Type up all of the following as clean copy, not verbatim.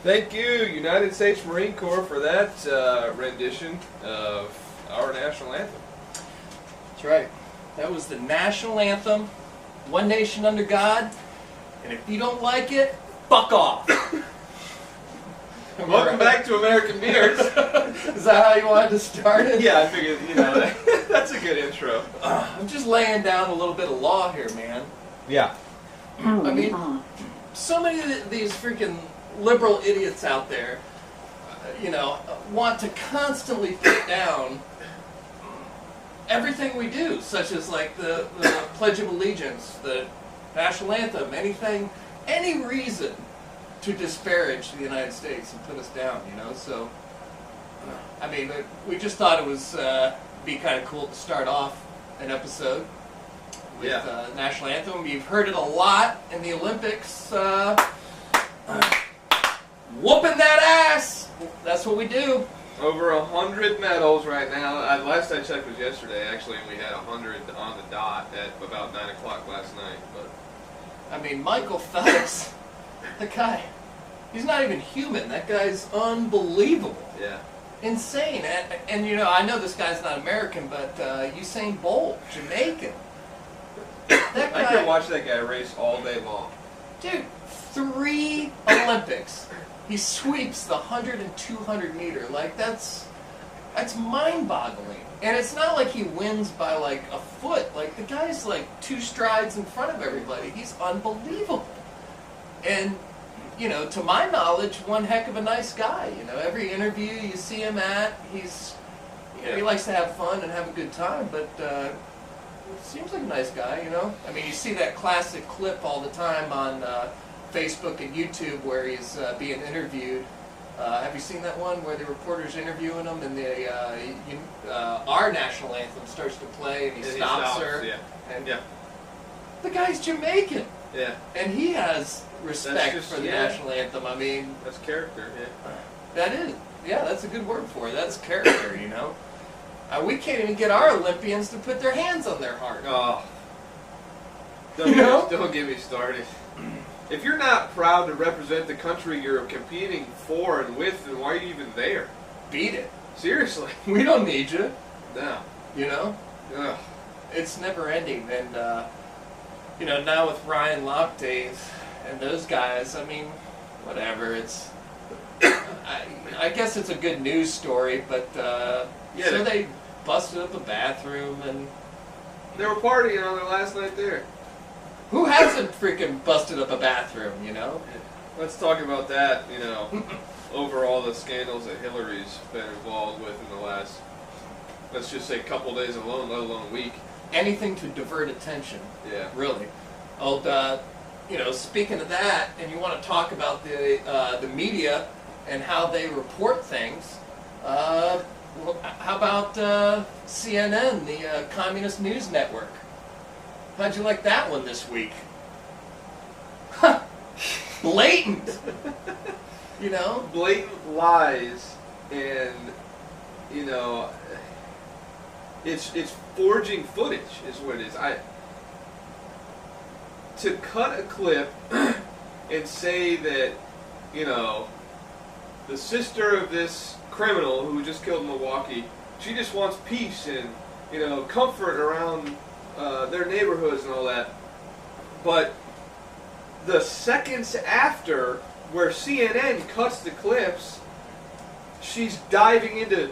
Thank you, United States Marine Corps, for that rendition of our national anthem. That's right. That was the national anthem, One Nation Under God, and if you don't like it, fuck off. Welcome back to American Beers. Is that how you wanted to start it? Yeah, I figured, that's a good intro. I'm just laying down a little bit of law here, man. Yeah. I mean, so many of these freaking liberal idiots out there, want to constantly put down everything we do, such as like the Pledge of Allegiance, the national anthem, anything, any reason to disparage the United States and put us down, So, I mean, we just thought it was be kind of cool to start off an episode with national anthem. You've heard it a lot in the Olympics. Whooping that ass! That's what we do. Over 100 medals right now. Last I checked was yesterday, actually, and we had 100 on the dot at about 9 o'clock last night. But I mean, Michael Phelps, the guy, he's not even human. That guy's unbelievable. Yeah. Insane. And I know this guy's not American, but Usain Bolt, Jamaican. That guy, I could watch that guy race all day long. Dude, 3 Olympics. He sweeps the 100 and 200 meter. Like, that's mind-boggling. And it's not like he wins by, like, a foot. Like, the guy's, like, 2 strides in front of everybody. He's unbelievable. And, to my knowledge, one heck of a nice guy. Every interview you see him at, he's, he likes to have fun and have a good time. But, seems like a nice guy, I mean, you see that classic clip all the time on Facebook and YouTube where he's being interviewed. Have you seen that one where the reporter's interviewing him and our national anthem starts to play and he stops her? Yeah. And the guy's Jamaican. Yeah. And he has respect for the national anthem. I mean, that's character. Yeah. That is. Yeah, that's a good word for it. That's character. We can't even get our Olympians to put their hands on their heart. Oh. Don't get me started. If you're not proud to represent the country you're competing for and with, then why are you even there? Beat it. Seriously. We don't need you. No. Ugh. It's never ending. And, now with Ryan Lochte and those guys, I mean, whatever. It's, I guess it's a good news story, but, so they busted up a bathroom and they were partying on their last night there. Who hasn't freaking busted up a bathroom, Let's talk about that, over all the scandals that Hillary's been involved with in the last, let's just say, couple days alone, let alone a week. Anything to divert attention. Yeah. Really. Speaking of that, and you want to talk about the media and how they report things, how about CNN, the Communist News Network? How'd you like that one this week? Blatant! Blatant lies, and, it's forging footage is what it is. To cut a clip and say that, the sister of this criminal who just killed in Milwaukee, she just wants peace and, comfort around their neighborhoods and all that. But the seconds after, where CNN cuts the clips, she's diving into,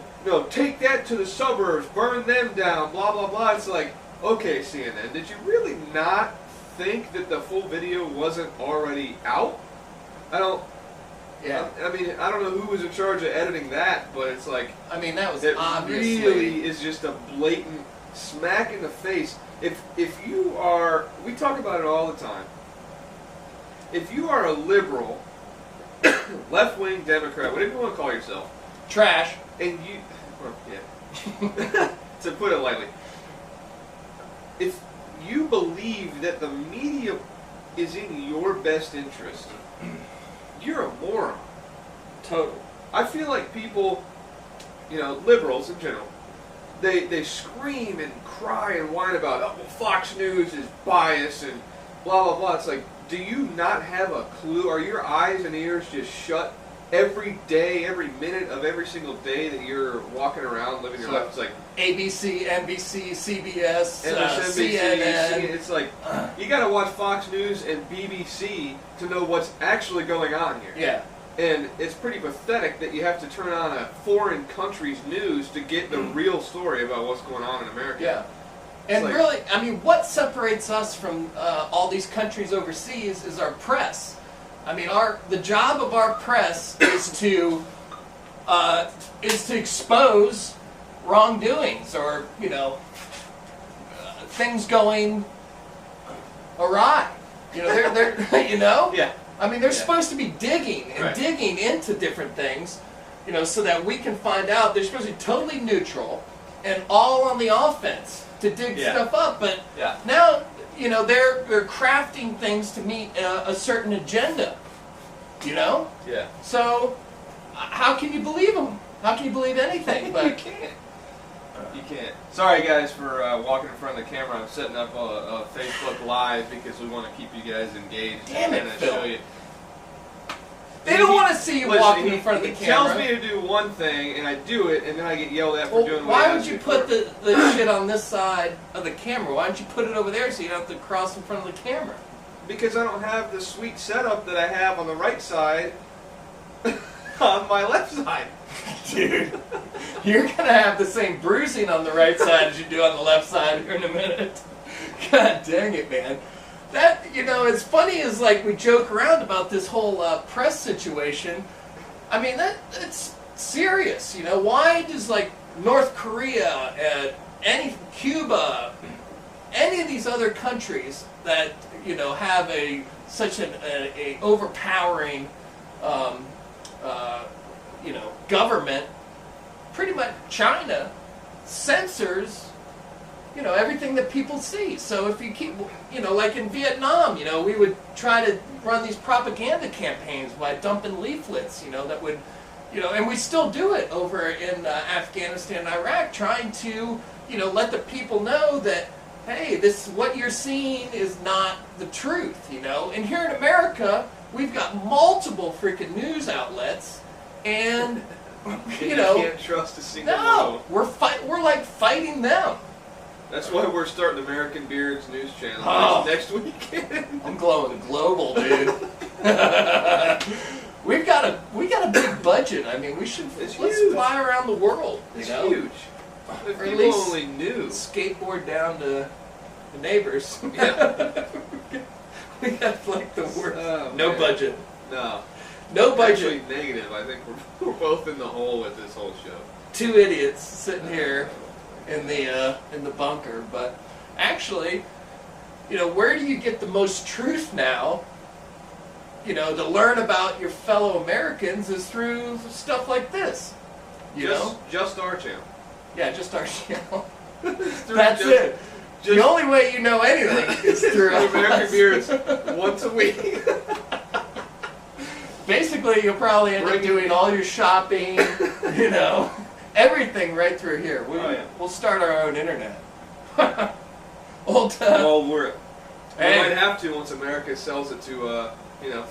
take that to the suburbs, burn them down, blah, blah, blah. It's like, okay, CNN, did you really not think that the full video wasn't already out? I don't know who was in charge of editing that, but it's like, that was it obviously really is just a blatant smack in the face. If you are, we talk about it all the time, if you are a liberal, left-wing Democrat, whatever you want to call yourself, trash, and to put it lightly, if you believe that the media is in your best interest, you're a moron. Total. I feel like people, liberals in general, they scream and cry and whine about, oh, well, Fox News is biased and blah, blah, blah. It's like, do you not have a clue? Are your eyes and ears just shut every day, every minute of every single day that you're walking around living your life, it's like ABC, NBC, CBS, MSNBC, CNN. it's like you got to watch Fox News and BBC to know what's actually going on here. Yeah. And it's pretty pathetic that you have to turn on a foreign country's news to get the real story about what's going on in America. Yeah. And like, really, I mean, what separates us from all these countries overseas is our press. I mean, the job of our press is to expose wrongdoings or things going awry. They're Yeah. I mean, they're supposed to be digging and digging into different things, so that we can find out. They're supposed to be totally neutral and all on the offense to dig stuff up. But now, they're crafting things to meet a certain agenda. Yeah. So, how can you believe them? How can you believe anything? But you can't. You can't. Sorry, guys, for walking in front of the camera. I'm setting up a Facebook Live because we want to keep you guys engaged. Damn it, and Phil. show you. They don't want to see you walking in front of the He camera. tells me to do one thing, and I do it, and then I get yelled at for doing what why I would asked you for. put the shit on this side of the camera? Why don't you put it over there so you don't have to cross in front of the camera? Because I don't have the sweet setup that I have on the right side on my left side. Dude, you're going to have the same bruising on the right side as you do on the left side here in a minute. God dang it, man. That, it's funny as like we joke around about this whole press situation. I mean, that's serious. Why does like North Korea and Cuba, any of these other countries that, have such an overpowering government, pretty much China censors, everything that people see. So if you keep, like in Vietnam, we would try to run these propaganda campaigns by dumping leaflets, that would, and we still do it over in Afghanistan and Iraq, trying to, let the people know that, hey, what you're seeing is not the truth, And here in America, we've got multiple freaking news outlets, and you can't trust a single one. We're like fighting them. That's why we're starting American Beards News Channel next weekend. I'm glowing global, dude. we got a big budget. I mean, let's huge. fly around the world. It's huge. If Or at people least only knew. skateboard down to the neighbors. Yeah. We got like the worst. Oh, No man. budget. No budget. Actually, negative. I think we're both in the hole with this whole show. Two idiots sitting here in the bunker. But actually, where do you get the most truth now? To learn about your fellow Americans is through stuff like this. Just our channel. Yeah, just our channel. That's it. The only way you know anything is through American Beards once a week. Basically, you'll probably end up doing all your shopping, everything right through here. We'll start our own internet. Well, we might have to once America sells it to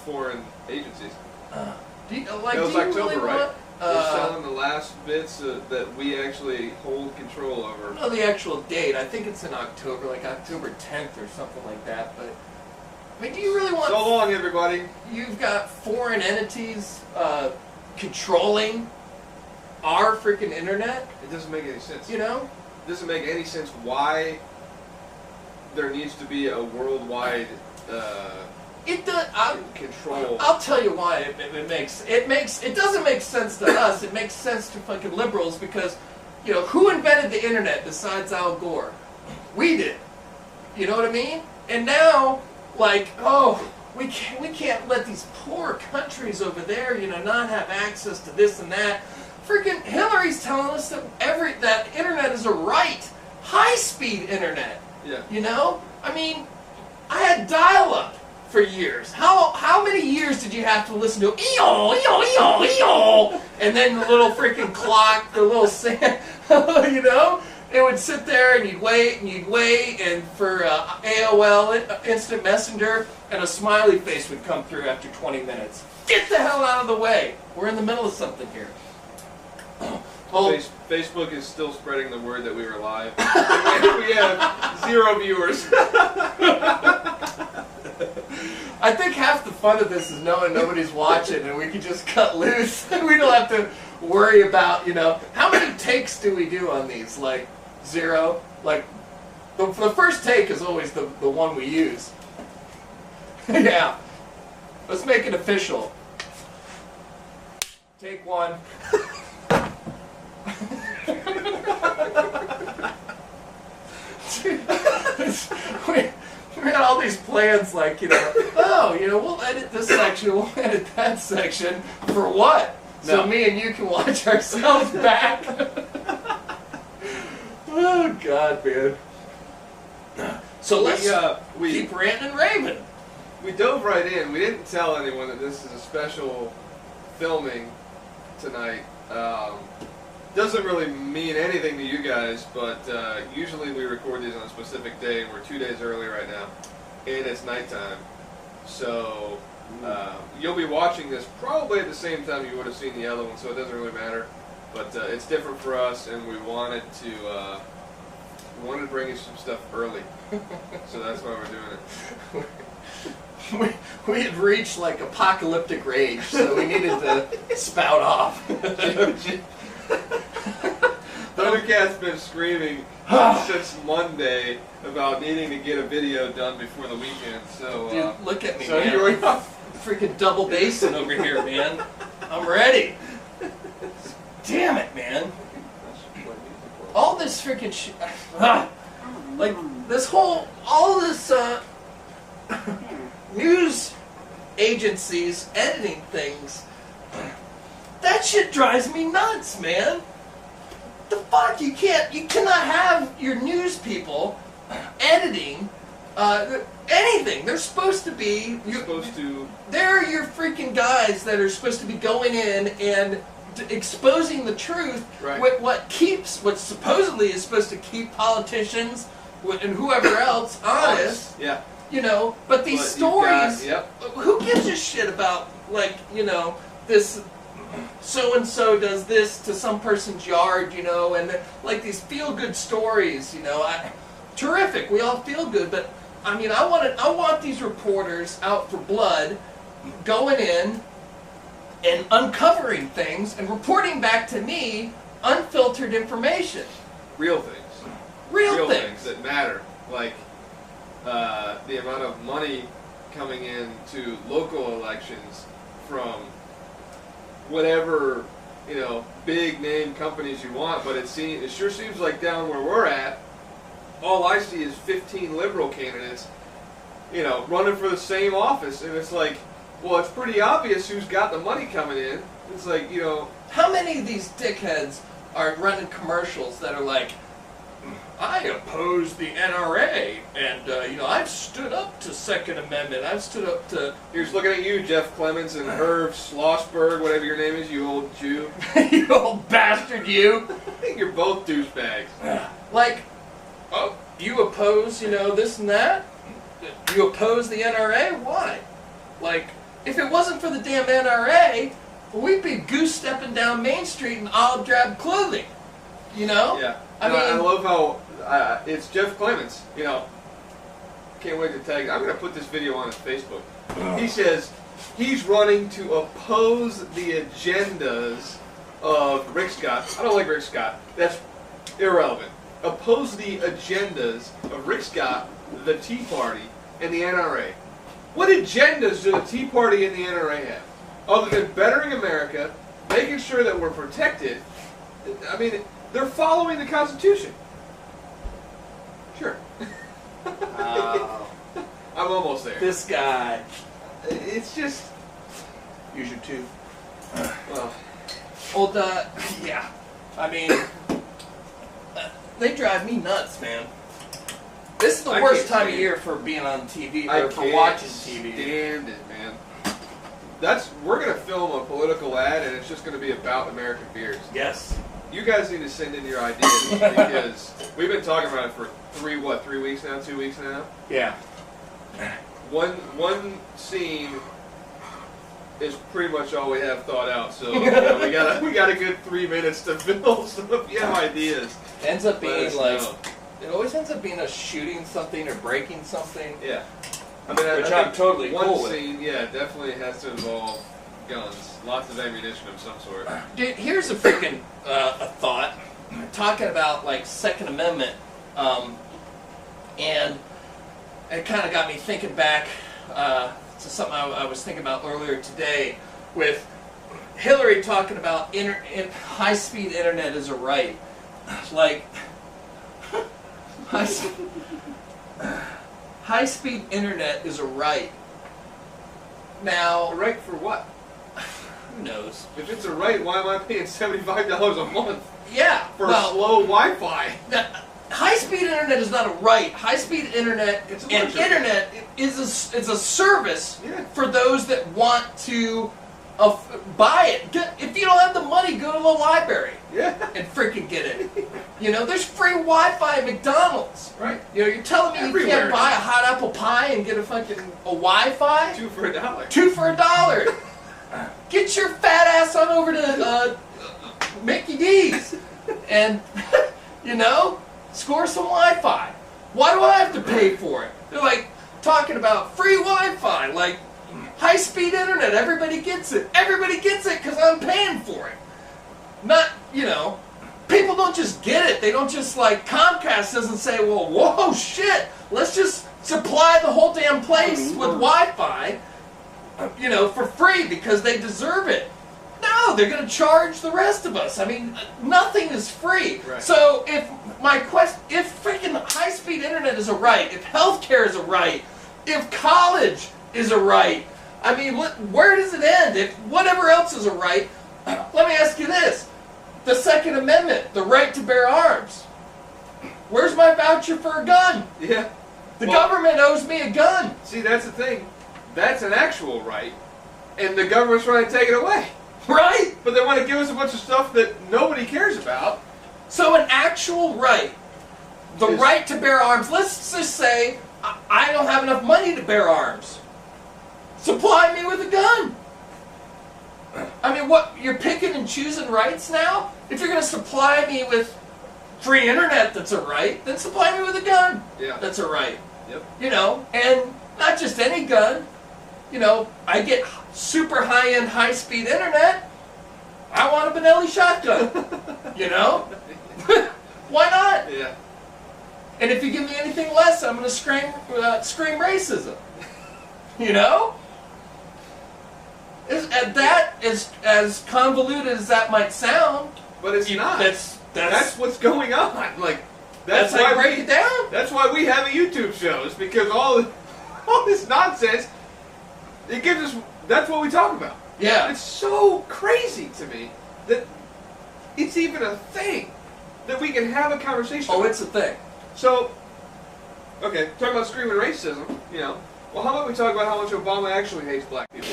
foreign agencies. Do you That was October, really right? want? We're selling the last bits that we actually hold control over. I don't know the actual date. I think it's in October, like October 10th or something like that. But I mean, do you really want? So long, everybody. You've got foreign entities controlling our freaking internet. It doesn't make any sense. It doesn't make any sense why there needs to be a worldwide control. I'll tell you why it doesn't make sense to us. It makes sense to fucking liberals because, who invented the internet besides Al Gore? We did. You know what I mean? And now, like, we can't let these poor countries over there, not have access to this and that. Freaking Hillary's telling us that internet is a right. High-speed internet. Yeah. I mean, I had dial-up for years. How many years did you have to listen to ee-oh, ee-oh, ee-oh, ee-oh, and then the little freaking clock, the little sand, it would sit there and you'd wait, and for AOL, Instant Messenger, and a smiley face would come through after 20 minutes. Get the hell out of the way. We're in the middle of something here. Well, Facebook is still spreading the word that we were live. We have 0 viewers. I think half the fun of this is knowing nobody's watching and we can just cut loose. We don't have to worry about, how many takes do we do on these? Like 0? Like, the first take is always the one we use. Yeah. Let's make it official. Take 1. We had all these plans like, we'll edit this section, we'll edit that section. For what? No. So me and you can watch ourselves back. Oh, God, man. So let's keep ranting and raving. We dove right in. We didn't tell anyone that this is a special filming tonight. Doesn't really mean anything to you guys, but usually we record these on a specific day, and we're 2 days early right now, and it's nighttime. So you'll be watching this probably at the same time you would have seen the other one, so it doesn't really matter. But it's different for us, and we wanted to bring you some stuff early, so that's why we're doing it. We had reached like apocalyptic rage, so we needed to spout off. Thundercat's been screaming since Monday about needing to get a video done before the weekend. So dude, look at me, so man. here we are. Freaking double bassing over here, man. I'm ready. Damn it, man. All this freaking shit. Like this whole, all this news agencies editing things. That shit drives me nuts, man. The fuck, you cannot have your news people editing anything. They're supposed to be. They're your freaking guys that are supposed to be going in and exposing the truth. Right. What supposedly is supposed to keep politicians and whoever else honest. Yeah. But these stories. Yep. Who gives a shit about this? So and so does this to some person's yard, and like these feel-good stories, terrific. We all feel good, but I mean, I want these reporters out for blood, going in and uncovering things and reporting back to me unfiltered information. Real things. Real things that matter, like the amount of money coming in to local elections from whatever, big name companies you want, but it sure seems like down where we're at, all I see is 15 liberal candidates, running for the same office, and it's like, well, it's pretty obvious who's got the money coming in. It's like, how many of these dickheads are running commercials that are like, I oppose the NRA, and I've stood up to Second Amendment. I've stood up to. Here's looking at you, Jeff Clements and Herb Schlossberg, whatever your name is, you old Jew. You old bastard, you. I think you're both douchebags. Like, oh, you oppose, this and that. You oppose the NRA? Why? Like, if it wasn't for the damn NRA, we'd be goose stepping down Main Street in olive drab clothing. Yeah. I love how it's Jeff Clements. Can't wait to tag. I'm going to put this video on his Facebook. He says he's running to oppose the agendas of Rick Scott. I don't like Rick Scott. That's irrelevant. Oppose the agendas of Rick Scott, the Tea Party, and the NRA. What agendas do the Tea Party and the NRA have? Other than bettering America, making sure that we're protected. I mean, they're following the Constitution. Sure. Wow. I'm almost there. This guy. It's just. Use your tooth. Well. Old, yeah. I mean, they drive me nuts, man. This is the worst time of year for being on TV, or for watching TV. Stand it, man. We're gonna film a political ad, and it's just gonna be about American beers. Yes. You guys need to send in your ideas because we've been talking about it for 3 weeks now, 2 weeks now. Yeah. One scene is pretty much all we have thought out. So you know, we got a good 3 minutes to fill. So if you have ideas, ends up being like know. it always ends up being us shooting something or breaking something. Yeah. I mean, Which I I'm think totally one cool with. scene, yeah, definitely has to involve guns, lots of ammunition of some sort. Dude, here's a freaking a thought. Talking about like Second Amendment, and it kind of got me thinking back to something I was thinking about earlier today with Hillary talking about high-speed internet is a right. Like high-speed internet is a right. Now, A right for what? who knows? If it's a right, why am I paying $75 a month Yeah, for well, slow Wi-Fi? high-speed internet is not a right. High-speed internet It's a and luxury. internet is a service Yeah. for those that want to buy it. If you don't have the money, go to the library Yeah. and freaking get it. You know, there's free Wi-Fi at McDonald's. Right. You know, you're telling me you Everywhere. can't buy a hot apple pie and get a Wi-Fi? 2 for $1. 2 for $1. Get your fat ass on over to Mickey D's and, you know, score some Wi-Fi. Why do I have to pay for it? They're like talking about free Wi-Fi, like high-speed internet. Everybody gets it. Everybody gets it because I'm paying for it. Not, you know, people don't just get it. They don't just like, Comcast doesn't say, well, whoa, shit, let's just supply the whole damn place with Wi-Fi, you know, for free because they deserve it. No, they're going to charge the rest of us. I mean, nothing is free. Right. So if if freaking high-speed internet is a right, if healthcare is a right, if college is a right, I mean, where does it end? If whatever else is a right, let me ask you this. The Second Amendment, the right to bear arms. Where's my voucher for a gun? Yeah. The Well, government owes me a gun. See, that's the thing. That's an actual right, and the government's trying to take it away. Right? But they want to give us a bunch of stuff that nobody cares about. So an actual right, the Is- right to bear arms, let's just say I don't have enough money to bear arms. Supply me with a gun. I mean, what, you're picking and choosing rights now? If you're going to supply me with free internet that's a right, then supply me with a gun Yeah. that's a right. Yep. You know, and not just any gun. You know, I get super high-end, high-speed internet. I want a Benelli shotgun. You know? Why not? Yeah. And if you give me anything less, I'm going to scream racism. You know? That is as convoluted as that might sound. But it's not. That's That's what's going on. Like, that's how you break it down. That's why we have a YouTube show. It's because all this nonsense, it gives us. That's what we talk about. Yeah. It's so crazy to me that it's even a thing that we can have a conversation. Oh, about. it's a thing. So, okay, talking about screaming racism, you know. Well, how about we talk about how much Obama actually hates black people?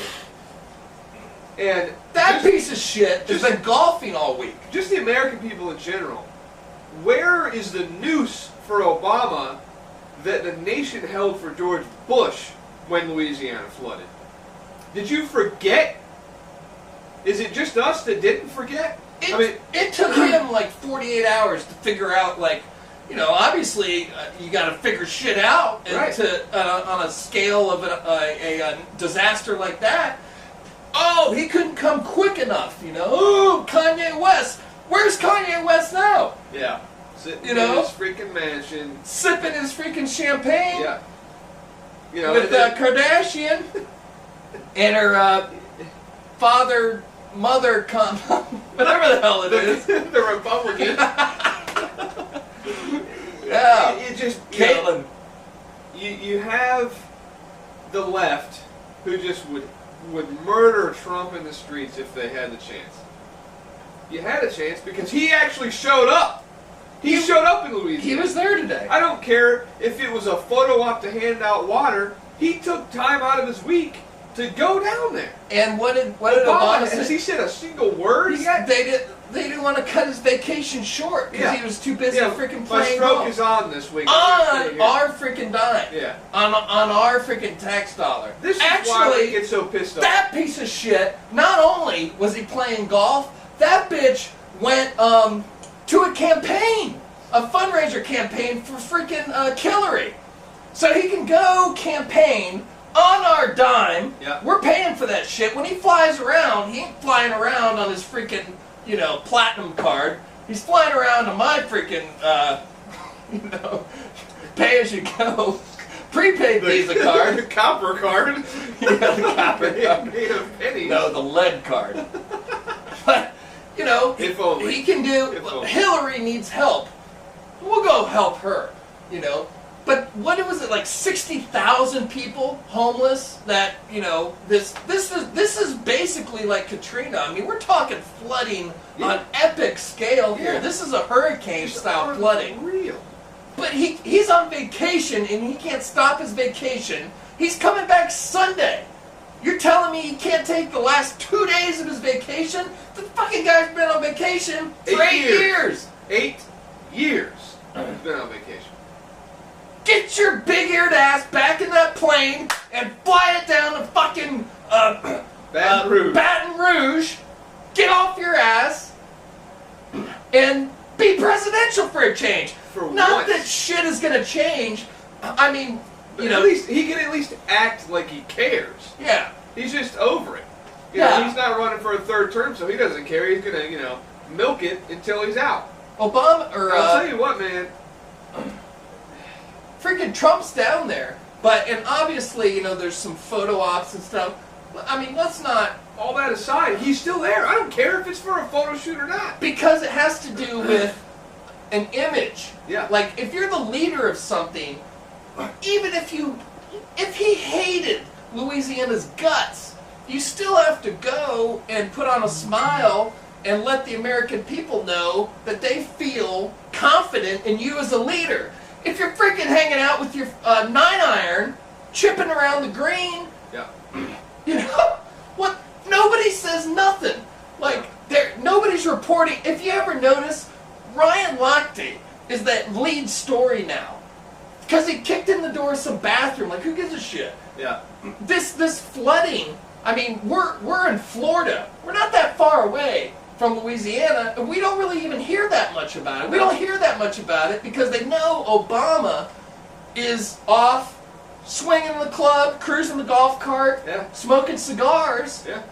And That just, piece of shit has been golfing all week. just the American people in general. Where is the noose for Obama that the nation held for George Bush when Louisiana flooded? Did you forget? Is it just us that didn't forget? It took him like 48 hours to figure out, like, you know, obviously you got to figure shit out and Right. on a scale of a disaster like that. Oh, he couldn't come quick enough, you know. Oh, Kanye West. Where's Kanye West now? Yeah. Sitting You know? in his freaking mansion. Sipping his freaking champagne Yeah. You know, with and then- Kardashian and her mother, whatever the hell it is. the Republican. Yeah. It just, you know, Caitlyn. you have the left who just would murder Trump in the streets if they had the chance. You had a chance because he actually showed up. He showed up in Louisiana. He was there today. I don't care if it was a photo op to hand out water. He took time out of his week to go down there. And what did Obama say? Has he said a single word yet? they didn't want to cut his vacation short because he was too busy freaking My playing stroke golf. is on this week. On our freaking dime. Yeah. On our freaking tax dollar. This is Actually, why we get so pissed off. that piece of shit, not only was he playing golf, that bitch went to a campaign, a fundraiser campaign for freaking Hillary. So he can go campaign on our dime. Yeah. We're paying for that shit. When he flies around, he ain't flying around on his freaking, platinum card. He's flying around on my freaking, pay-as-you-go prepaid Visa card. The copper card. Yeah, the copper card. Made of pennies. No, the lead card. But, if only. he can do. If only. Hillary needs help. We'll go help her. But what was it, like 60,000 people homeless? That this is basically like Katrina. I mean, we're talking flooding on epic scale here. Yeah. This is a hurricane style flooding. Real. But he's on vacation and he can't stop his vacation. He's coming back Sunday. You're telling me he can't take the last 2 days of his vacation? The fucking guy's been on vacation for 8 years. 8 years. He's been on vacation. Get your big-eared ass back in that plane and fly it down to fucking Baton Rouge. Get off your ass and be presidential for a change. For Not once. that shit is gonna change. I mean, At least he can at least act like he cares. Yeah. He's just over it. He's not running for a third term, so he doesn't care. He's gonna, milk it until he's out. Obama I'll tell you what, man. Freaking Trump's down there, and obviously, there's some photo ops and stuff. I mean, let's not. All that aside, he's still there. I don't care if it's for a photo shoot or not. Because it has to do with an image. Yeah. Like, if you're the leader of something, even if he hated Louisiana's guts, you still have to go and put on a smile and let the American people know that they feel confident in you as a leader. If you're freaking hanging out with your 9-iron, chipping around the green, what? Nobody says nothing. Like, nobody's reporting. If you ever notice, Ryan Lochte is that lead story now. Because he kicked in the door of some bathroom. Like, who gives a shit? Yeah. This flooding, I mean, we're in Florida. We're not that far away from Louisiana, and we don't really even hear that much about it. We don't hear that much about it because they know Obama is off swinging the club, cruising the golf cart, smoking cigars. Yeah.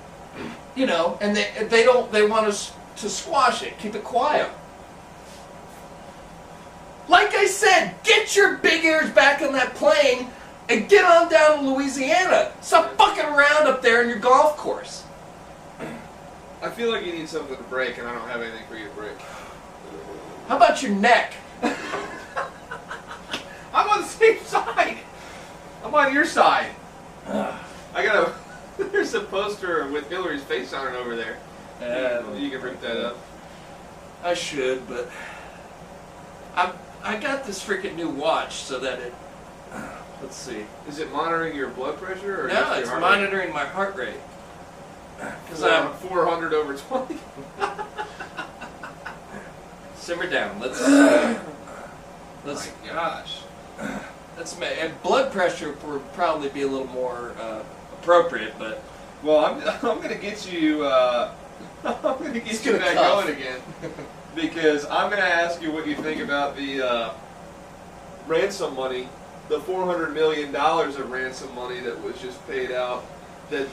And they want us to squash it, keep it quiet. Like I said, get your big ears back on that plane and get on down to Louisiana. Stop fucking around up there in your golf course. I feel like you need something to break, and I don't have anything for you to break. How about your neck? I'm on the same side. I'm on your side. There's a poster with Hillary's face on it over there. You can bring that up. I should, but I got this freaking new watch so that it. Let's see. Is it monitoring your blood pressure? Or No, just it's your heart monitoring rate? my heart rate. Because I'm 400 over 20. Simmer down. Let's. Oh my gosh. And blood pressure would probably be a little more appropriate, but. Well, I'm gonna get you. I'm gonna get you back going again because I'm gonna ask you what you think about the ransom money, the $400 million of ransom money that was just paid out. That,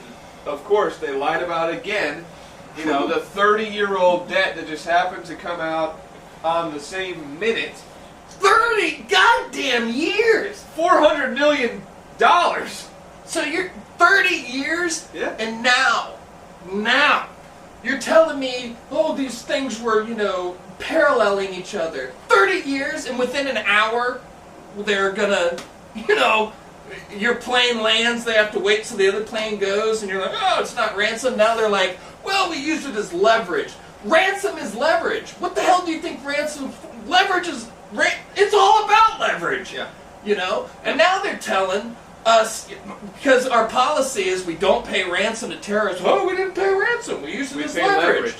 of course, they lied about again. The 30-year-old debt that just happened to come out on the same minute. 30 goddamn years! $400 million. So you're 30 years, Yeah. and now, you're telling me, these things were, paralleling each other. 30 years, and within an hour, they're gonna, your plane lands, they have to wait till the other plane goes, and you're like, it's not ransom. Now they're like, well, we used it as leverage. Ransom is leverage. What the hell do you think leverage is? It's all about leverage. Yeah. And now they're telling us, because our policy is we don't pay ransom to terrorists. Oh, we didn't pay ransom. We used it as pay leverage.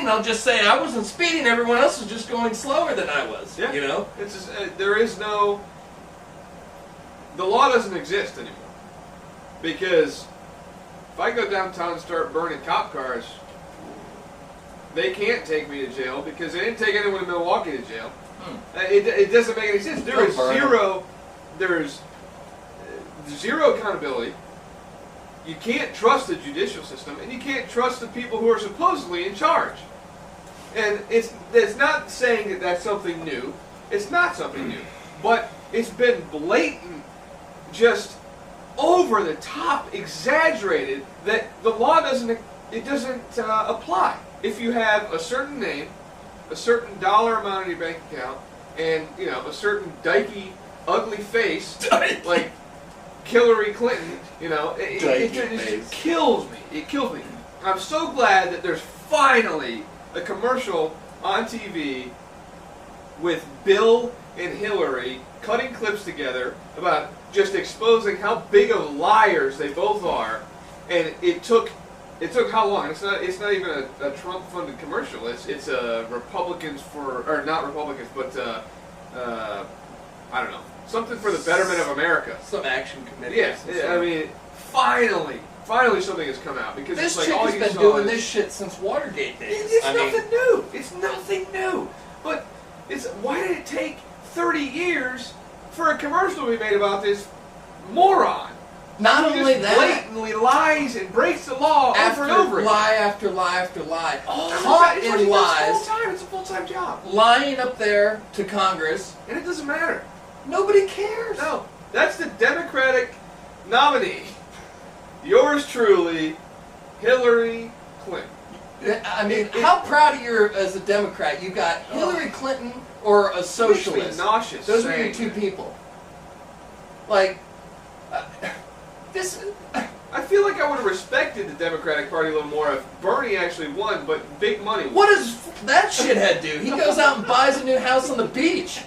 speeding, I'll just say I wasn't speeding. Everyone else was just going slower than I was. Yeah. You know, It's just, there is no. The law doesn't exist anymore. Because if I go downtown and start burning cop cars, they can't take me to jail because they didn't take anyone in Milwaukee to jail. It doesn't make any sense. There's zero accountability. You can't trust the judicial system, and you can't trust the people who are supposedly in charge. And it's not saying that that's something new. It's not something new, but it's been blatant, just over the top, exaggerated that the law doesn't apply. If you have a certain name, a certain dollar amount in your bank account, and a certain dykey, ugly face like Hillary Clinton, it just kills me. It kills me. I'm so glad that there's finally a commercial on TV with Bill and Hillary cutting clips together about just exposing how big of liars they both are, and it took how long? It's not even a Trump-funded commercial. It's Republicans or not Republicans, but I don't know, something for the betterment of America. Some action committee. Yes, I mean, finally something has come out because this it's like chick all has you been saw doing is, this shit since Watergate days. It's nothing new. It's nothing new. But why did it take 30 years for a commercial to be made about this moron? Not who only just that, blatantly lies and breaks the law over and over again. Lie after lie after lie. Oh, Caught it's in lies. It's a full-time job. Lying up there to Congress. And it doesn't matter. Nobody cares. No. That's the Democratic nominee. Yours truly, Hillary Clinton. I mean, how proud of you as a Democrat? You got Hillary Clinton or a socialist. Makes me nauseous. Those are your two people. Like, this. I feel like I would have respected the Democratic Party a little more if Bernie actually won, but big money won. What does that shithead do? He goes out and buys a new house on the beach.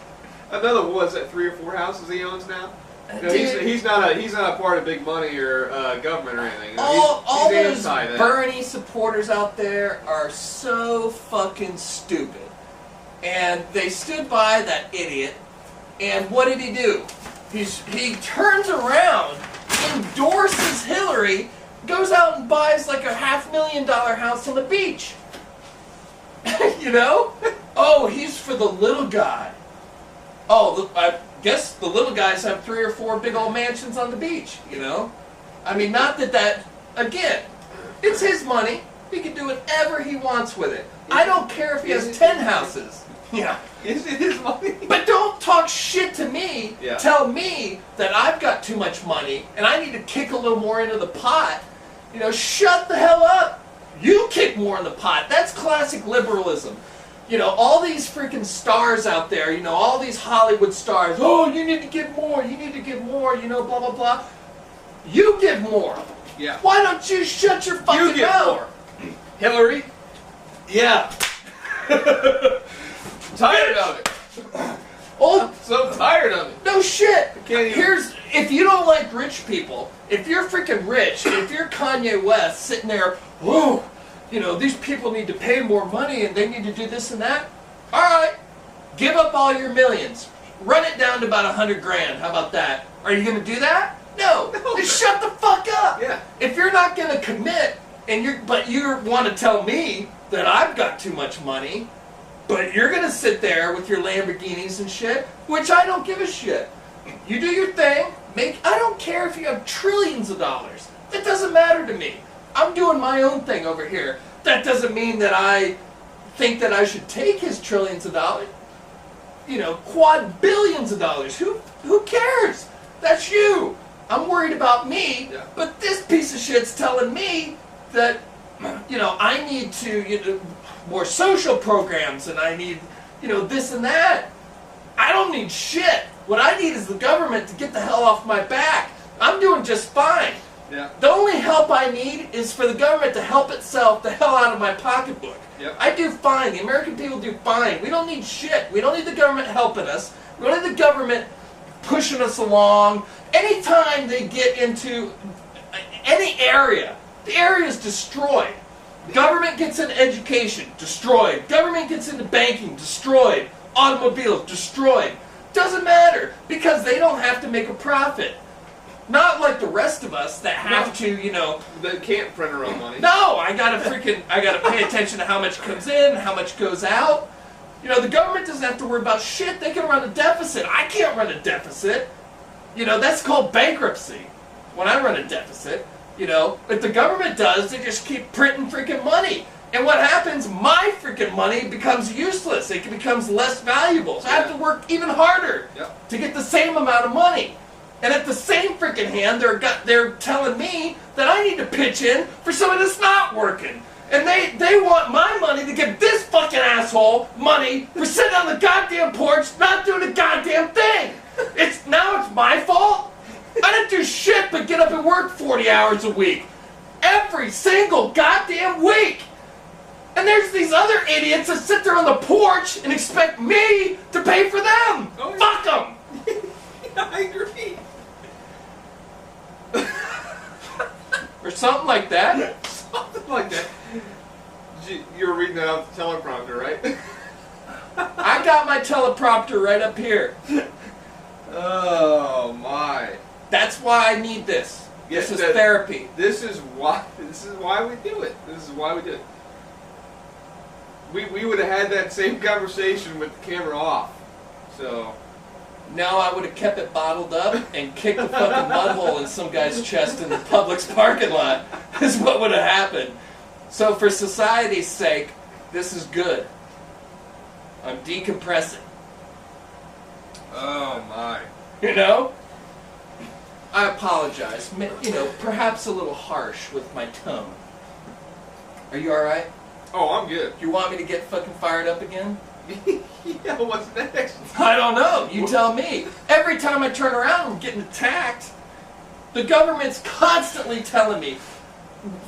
Another, what is that, 3 or 4 houses he owns now? No, Dude, he's not a part of big money or government or anything. All he's those anti that. Bernie supporters out there are so fucking stupid. And they stood by that idiot, and what did he do? He turns around, endorses Hillary, goes out and buys like a $500,000 house on the beach. Oh, he's for the little guy. Oh, I guess the little guys have 3 or 4 big old mansions on the beach, I mean, not that, again, it's his money. He can do whatever he wants with it. I don't care if he has 10 houses. Yeah. Is it his money? But don't talk shit to me. Yeah. Tell me that I've got too much money and I need to kick a little more into the pot. Shut the hell up. You kick more in the pot. That's classic liberalism. All these freaking stars out there, all these Hollywood stars. Oh, you need to give more. You need to give more. Blah, blah, blah. You give more. Yeah. Why don't you shut your fucking mouth? You give more. Hillary? Yeah. Tired of it. Oh, I'm so tired of it. no shit. Can't even- If you don't like rich people, if you're freaking rich, if you're Kanye West sitting there, whoa, these people need to pay more money and they need to do this and that. All right, give up all your millions. Run it down to about $100,000. How about that? Are you going to do that? No. Just shut the fuck up. Yeah. If you're not going to commit, but you want to tell me that I've got too much money, but you're going to sit there with your Lamborghinis and shit, which I don't give a shit. You do your thing. I don't care if you have trillions of dollars. That doesn't matter to me. I'm doing my own thing over here. That doesn't mean that I think that I should take his trillions of dollars. Quad billions of dollars. Who cares? That's you. I'm worried about me, Yeah. but this piece of shit's telling me that, I need to, more social programs, and I need, this and that. I don't need shit. What I need is the government to get the hell off my back. I'm doing just fine. Yeah. The only help I need is for the government to help itself the hell out of my pocketbook. Yep. I do fine. The American people do fine. We don't need shit. We don't need the government helping us. We don't need the government pushing us along. Anytime they get into any area, the area is destroyed. Government gets into education, destroyed. Government gets into banking, destroyed. Automobiles, destroyed. Doesn't matter, because they don't have to make a profit. Not like the rest of us that have to, you know... That can't print our own money. No, I gotta pay attention to how much comes in, how much goes out. You know, the government doesn't have to worry about shit. They can run a deficit. I can't run a deficit. You know, that's called bankruptcy. When I run a deficit, you know, if the government does, they just keep printing freaking money. And what happens? My freaking money becomes useless. It becomes less valuable. So I have to work even harder to get the same amount of money. And at the same freaking hand, they're telling me that I need to pitch in for something that's not working. And they want my money to give this fucking asshole money for sitting on the goddamn porch not doing a goddamn thing. Now it's my fault? I didn't do shit but get up and work 40 hours a week. Every single goddamn week. And there's these other idiots that sit there on the porch and expect me to pay for them. Oh, fuck them. Yeah, I agree. Or something like that. Something like that. You were reading that off the teleprompter, right? I got my teleprompter right up here. Oh my. That's why I need this. Yes, this is therapy. This is why we do it. This is why we do it. We would have had that same conversation with the camera off. So no, I would have kept it bottled up and kicked the fucking mud hole in some guy's chest in the Publix parking lot. Is what would have happened. So for society's sake, this is good. I'm decompressing. Oh my. You know? I apologize. You know, perhaps a little harsh with my tone. Are you alright? Oh, I'm good. You want me to get fucking fired up again? Yeah, what's next? I don't know. You tell me. Every time I turn around, I'm getting attacked. The government's constantly telling me,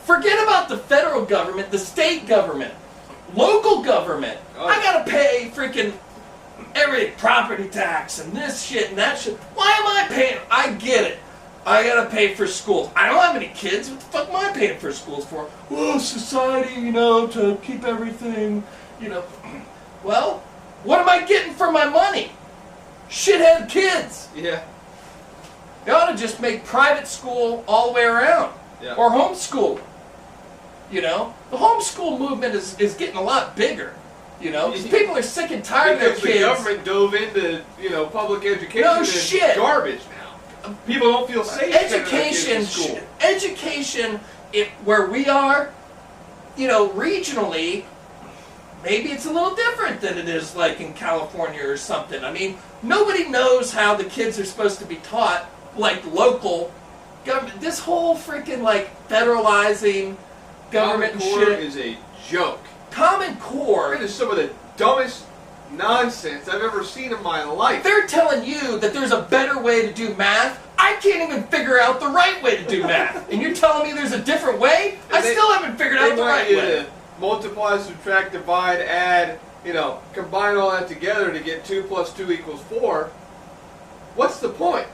forget about the federal government, the state government, local government. Oh. I gotta pay freaking every property tax and this shit and that shit. Why am I paying? I get it. I gotta pay for schools. I don't have any kids. What the fuck am I paying for schools for? Well, society, you know, to keep everything, you know. Well, what am I getting for my money? Shithead kids. Yeah. They ought to just make private school all the way around. Yeah. Or homeschool. You know? The homeschool movement is getting a lot bigger. You know? 'Cause people are sick and tired of their kids. The government dove into, you know, public education No and shit. Garbage now. People don't feel safe. Education, where we are, you know, regionally, maybe it's a little different than it is like in California or something. I mean, nobody knows how the kids are supposed to be taught like local government. This whole freaking like federalizing government Common Core shit is a joke. Common Core. It is some of the dumbest nonsense I've ever seen in my life. They're telling you that there's a better way to do math. I can't even figure out the right way to do math. And you're telling me there's a different way? I still haven't figured out the right way. Multiply, subtract, divide, add, you know, combine all that together to get 2 + 2 = 4. What's the point?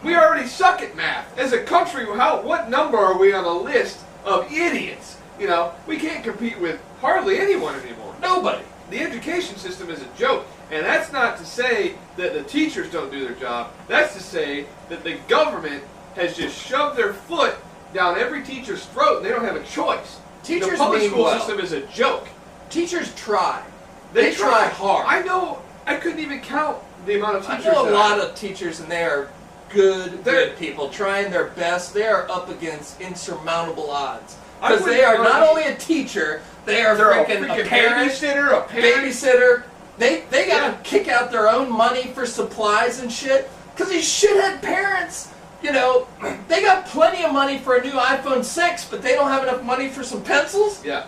We already suck at math. As a country, what number are we on a list of idiots? You know, we can't compete with hardly anyone anymore. Nobody. The education system is a joke. And that's not to say that the teachers don't do their job. That's to say that the government has just shoved their foot down every teacher's throat and they don't have a choice. Teachers the public mean school well. system is a joke. Teachers try. They try hard. I know. I couldn't even count the amount of teachers. I know a lot of teachers, and they are good people trying their best. They are up against insurmountable odds because they are not only a teacher, they're a freaking parent, babysitter. They gotta kick out their own money for supplies and shit because these shithead parents. You know, they got plenty of money for a new iPhone 6, but they don't have enough money for some pencils? Yeah.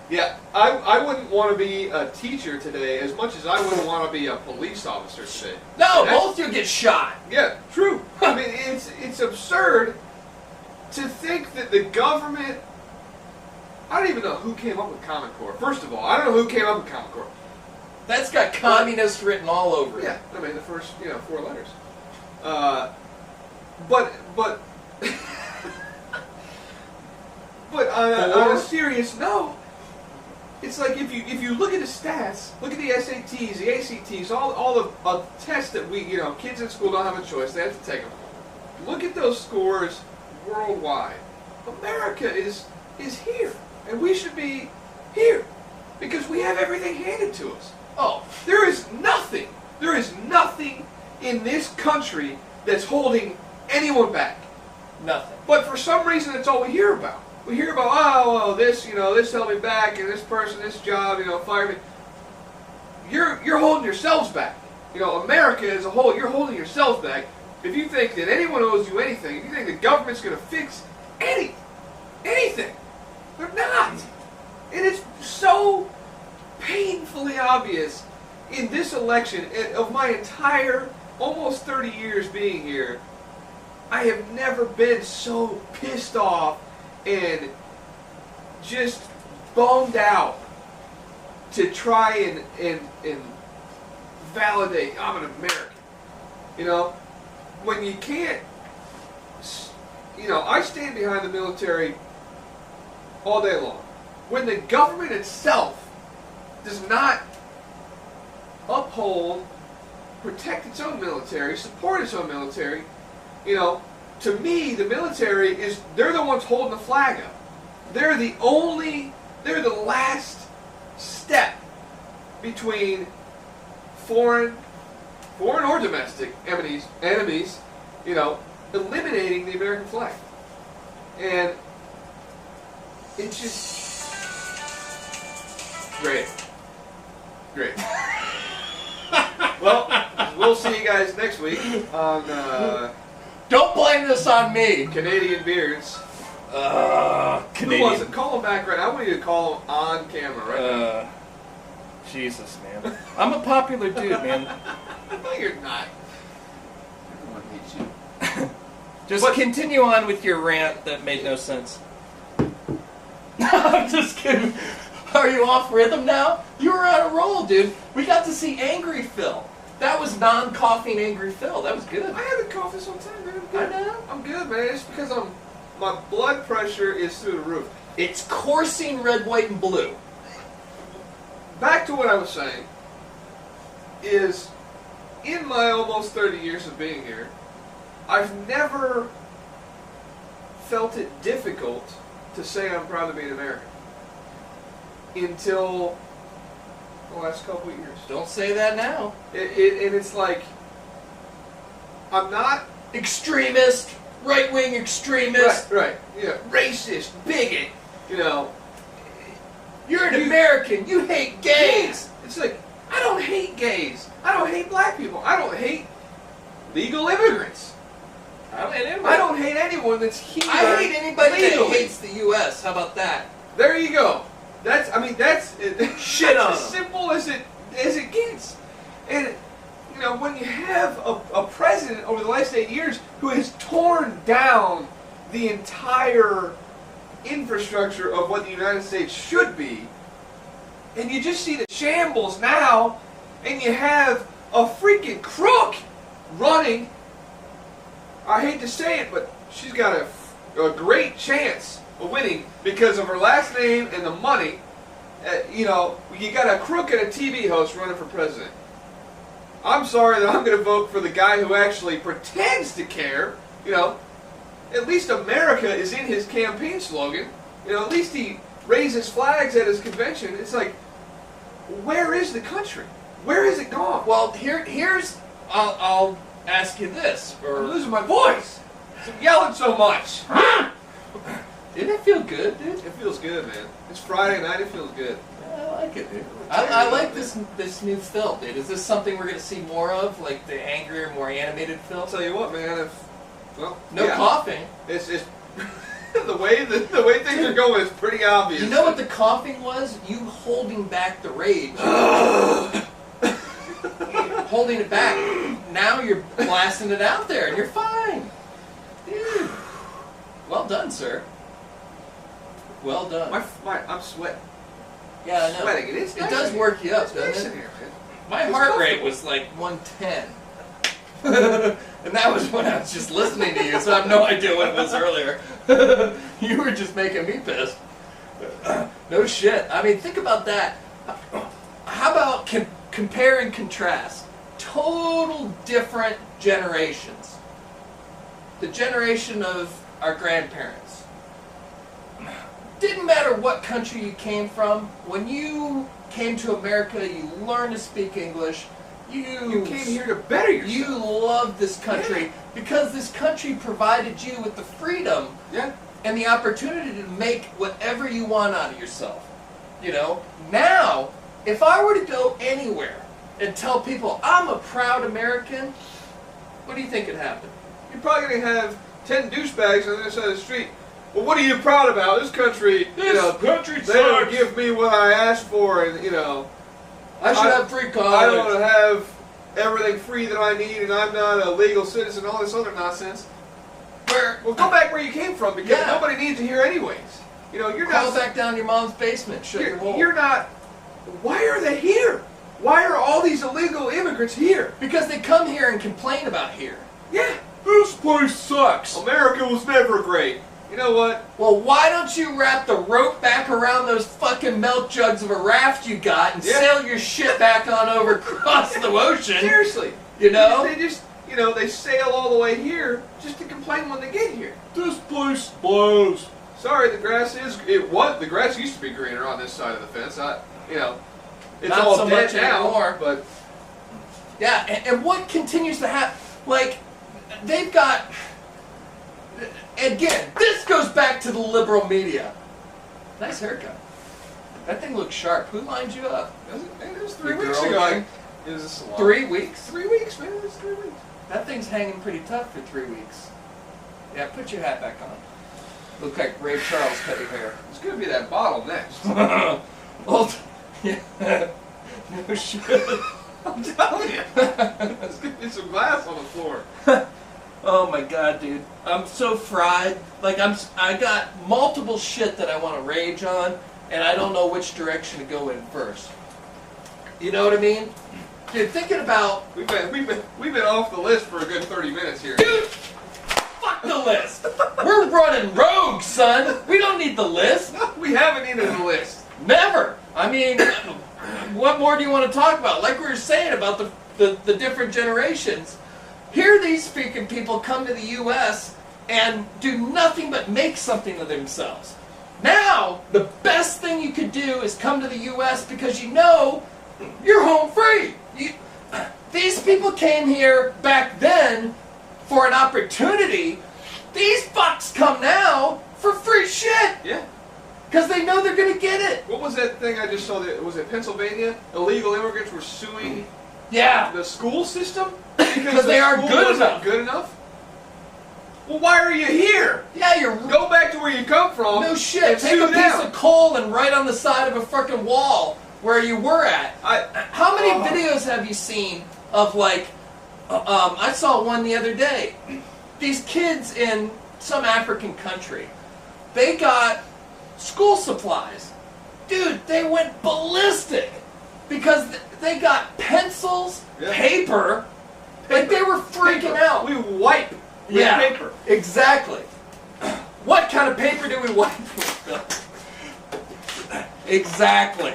Yeah, I wouldn't want to be a teacher today as much as I wouldn't want to be a police officer today. No, both you get shot. Yeah, true. I mean, it's absurd to think that the government... I don't even know who came up with Common Core. First of all, I don't know who came up with Common Core. That's got communist written all over it. Yeah, I mean, the first, 4 letters. But on a serious serious, no. It's like if you look at the stats, look at the SATs, the ACTs, all the tests that kids in school don't have a choice, they have to take them. Look at those scores worldwide. America is here, and we should be here because we have everything handed to us. Oh, there is nothing in this country that's holding anyone back. nothing. But for some reason, that's all we hear about. We hear about, oh, well, this held me back, and this person, this job, fired me. You're holding yourselves back. America as a whole, you're holding yourselves back. If you think that anyone owes you anything, if you think the government's going to fix anything, they're not. And it's so painfully obvious in this election of my entire almost 30 years being here. I have never been so pissed off and just bummed out to try and validate I'm an American. When you can't, I stand behind the military all day long. When the government itself does not uphold, protect its own military, support its own military, to me, the military they're the ones holding the flag up. They're the last step between foreign or domestic enemies, eliminating the American flag. And it's just great. Well, we'll see you guys next week on Don't blame this on me. Canadian Beards. Canadian. Who was it? Call him back right now. I want you to call him on camera right now. Jesus, man. I'm a popular dude, man. No, you're not. Everyone hates you. Just continue on with your rant that made no sense. I'm just kidding. Are you off rhythm now? You were on a roll, dude. We got to see Angry Phil. That was non-coughing Angry Phil. That was good. I haven't coughed this whole time, man. I'm good. I know. I'm good, man. It's because my blood pressure is through the roof. It's coursing red, white, and blue. Back to what I was saying is, in my almost 30 years of being here, I've never felt it difficult to say I'm proud to be an American until the last couple of years. Don't say that now. And it's like, I'm not Extremist, right-wing extremist. right, yeah, racist, bigot, You're an American. You hate gays. It's like, I don't hate gays. I don't hate black people. I don't hate legal immigrants. I don't hate anybody. I don't hate anyone that's here. I hate anybody legally. that hates the U.S. How about that? There you go. That's Shit on as them. simple as it gets. And when you have a president over the last 8 years who has torn down the entire infrastructure of what the United States should be, and you just see the shambles now, and you have a freaking crook running. I hate to say it, but she's got a great chance of winning because of her last name and the money. You got a crook and a TV host running for president. I'm sorry that I'm going to vote for the guy who actually pretends to care. At least America is in his campaign slogan. At least he raises flags at his convention. It's like, where is the country? Where has it gone? Well, here's I'll ask you this. I'm losing my voice. I'm yelling so much. Didn't it feel good, dude? It feels good, man. It's Friday night. It feels good. I like it, dude. I like this new Phil, dude. Is this something we're gonna see more of, like the angrier, more animated Phil? I'll tell you what, man. No coughing. It's the way things are going is pretty obvious. You know what the coughing was? You holding back the rage. Holding it back. Now you're blasting it out there, and you're fine, dude. Well done, sir. Well done. I'm sweating. Yeah, I know. Sweating. It does work you up, doesn't nice it? in here, man. My It's heart rate comfortable. was like 110. And that was when I was just listening to you, so I have no idea what it was earlier. You were just making me pissed. No shit. I mean, think about that. How about compare and contrast? Total different generations. The generation of our grandparents. Didn't matter what country you came from. When you came to America, you learned to speak English. You came here to better yourself. You loved this country because this country provided you with the freedom and the opportunity to make whatever you want out of yourself. You know? Now, if I were to go anywhere and tell people I'm a proud American, what do you think would happen? You're probably going to have 10 douchebags on the other side of the street. Well, what are you proud about? This country, country they don't give me what I asked for, and, I should have free college. I don't have everything free that I need, and I'm not a legal citizen, all this other nonsense. Well, go back where you came from, because nobody needs to hear anyways. You're Crawl not... back down to your mom's basement, shut your hole. You're not... Why are they here? Why are all these illegal immigrants here? Because they come here and complain about here. Yeah. This place sucks. America was never great. You know what? Well, why don't you wrap the rope back around those fucking milk jugs of a raft you got and sail your shit back on over across the ocean? Seriously. You know? They just, they sail all the way here just to complain when they get here. This place blows. Sorry, the grass used to be greener on this side of the fence. It's not all so dead much now, anymore. But yeah, and what continues to happen? Like, they've got... Again, this goes back to the liberal media. Nice haircut. That thing looks sharp. Who lined you up? It was 3 Your weeks girl ago. again? It was a salon. 3 weeks? 3 weeks, man. It was 3 weeks. That thing's hanging pretty tough for 3 weeks. Yeah, put your hat back on. Look like Ray Charles cut your hair. It's going to be that bottle next. Well, yeah. No shit. I'm telling you. There's going to be some glass on the floor. Oh my god, dude. I'm so fried. Like, I got multiple shit that I want to rage on, and I don't know which direction to go in first. You know what I mean? Dude, thinking about... We've been off the list for a good 30 minutes here. Dude! Fuck the list! We're running rogue, son! We don't need the list! We haven't needed the list. Never! I mean, what more do you want to talk about? Like we were saying about the different generations. Here these freaking people come to the U.S. and do nothing but make something of themselves. Now, the best thing you could do is come to the U.S. because you're home free. These people came here back then for an opportunity. These fucks come now for free shit. Yeah. Because they know they're going to get it. What was that thing I just saw? Was it Pennsylvania? Illegal immigrants were suing the school system? Because they aren't good enough. Good enough? Well, why are you here? Yeah, Go back to where you come from. No shit. Take a piece of coal and write on the side of a frickin' wall where you were at. How many videos have you seen of, like, I saw one the other day. These kids in some African country, they got school supplies. Dude, they went ballistic because they got pencils, paper. Like, they were freaking out. We wipe with paper. Exactly. What kind of paper do we wipe with? Exactly.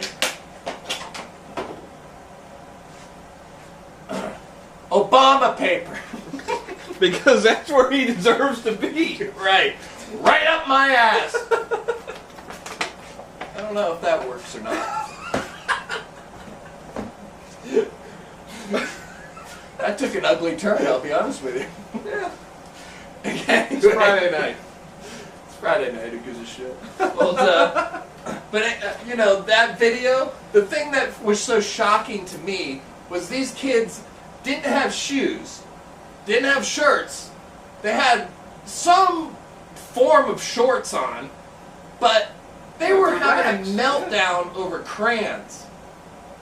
Obama paper. Because that's where he deserves to be. Right. Right up my ass. I don't know if that works or not. That took an ugly turn, I'll be honest with you. Yeah. It's Friday night. It's Friday night, who gives a shit? Well, but, that video, the thing that was so shocking to me was these kids didn't have shoes, didn't have shirts. They had some form of shorts on, but they were having a meltdown over crayons.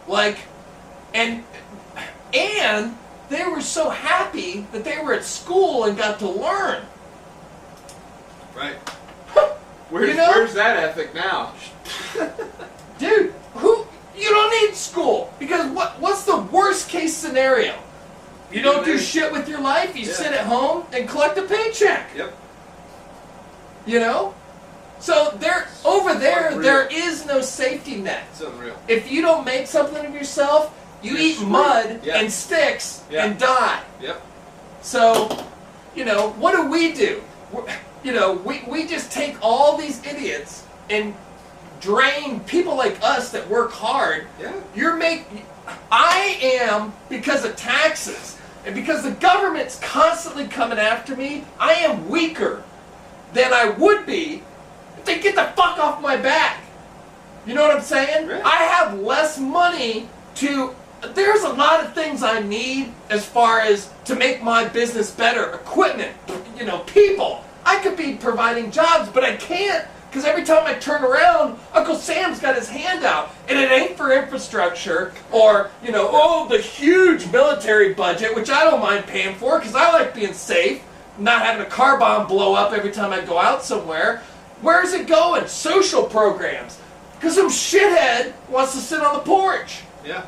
Like, and they were so happy that they were at school and got to learn. Right. Where's that ethic now? Dude, you don't need school. Because what's the worst case scenario? You don't do shit with your life, you sit at home and collect a paycheck. Yep. You know? So over there, unreal. there is no safety net. It's unreal. If you don't make something of yourself, you You're eat screwed. mud Yeah. and sticks Yeah. and die. Yep. So, what do? We just take all these idiots and drain people like us that work hard. Yeah. I am, because of taxes and because the government's constantly coming after me, I am weaker than I would be if they get the fuck off my back. You know what I'm saying? Right. I have less money there's a lot of things I need as far as to make my business better. Equipment, people. I could be providing jobs, but I can't, because every time I turn around, Uncle Sam's got his hand out. And it ain't for infrastructure or, the huge military budget, which I don't mind paying for, because I like being safe, not having a car bomb blow up every time I go out somewhere. Where's it going? Social programs. Because some shithead wants to sit on the porch. Yeah.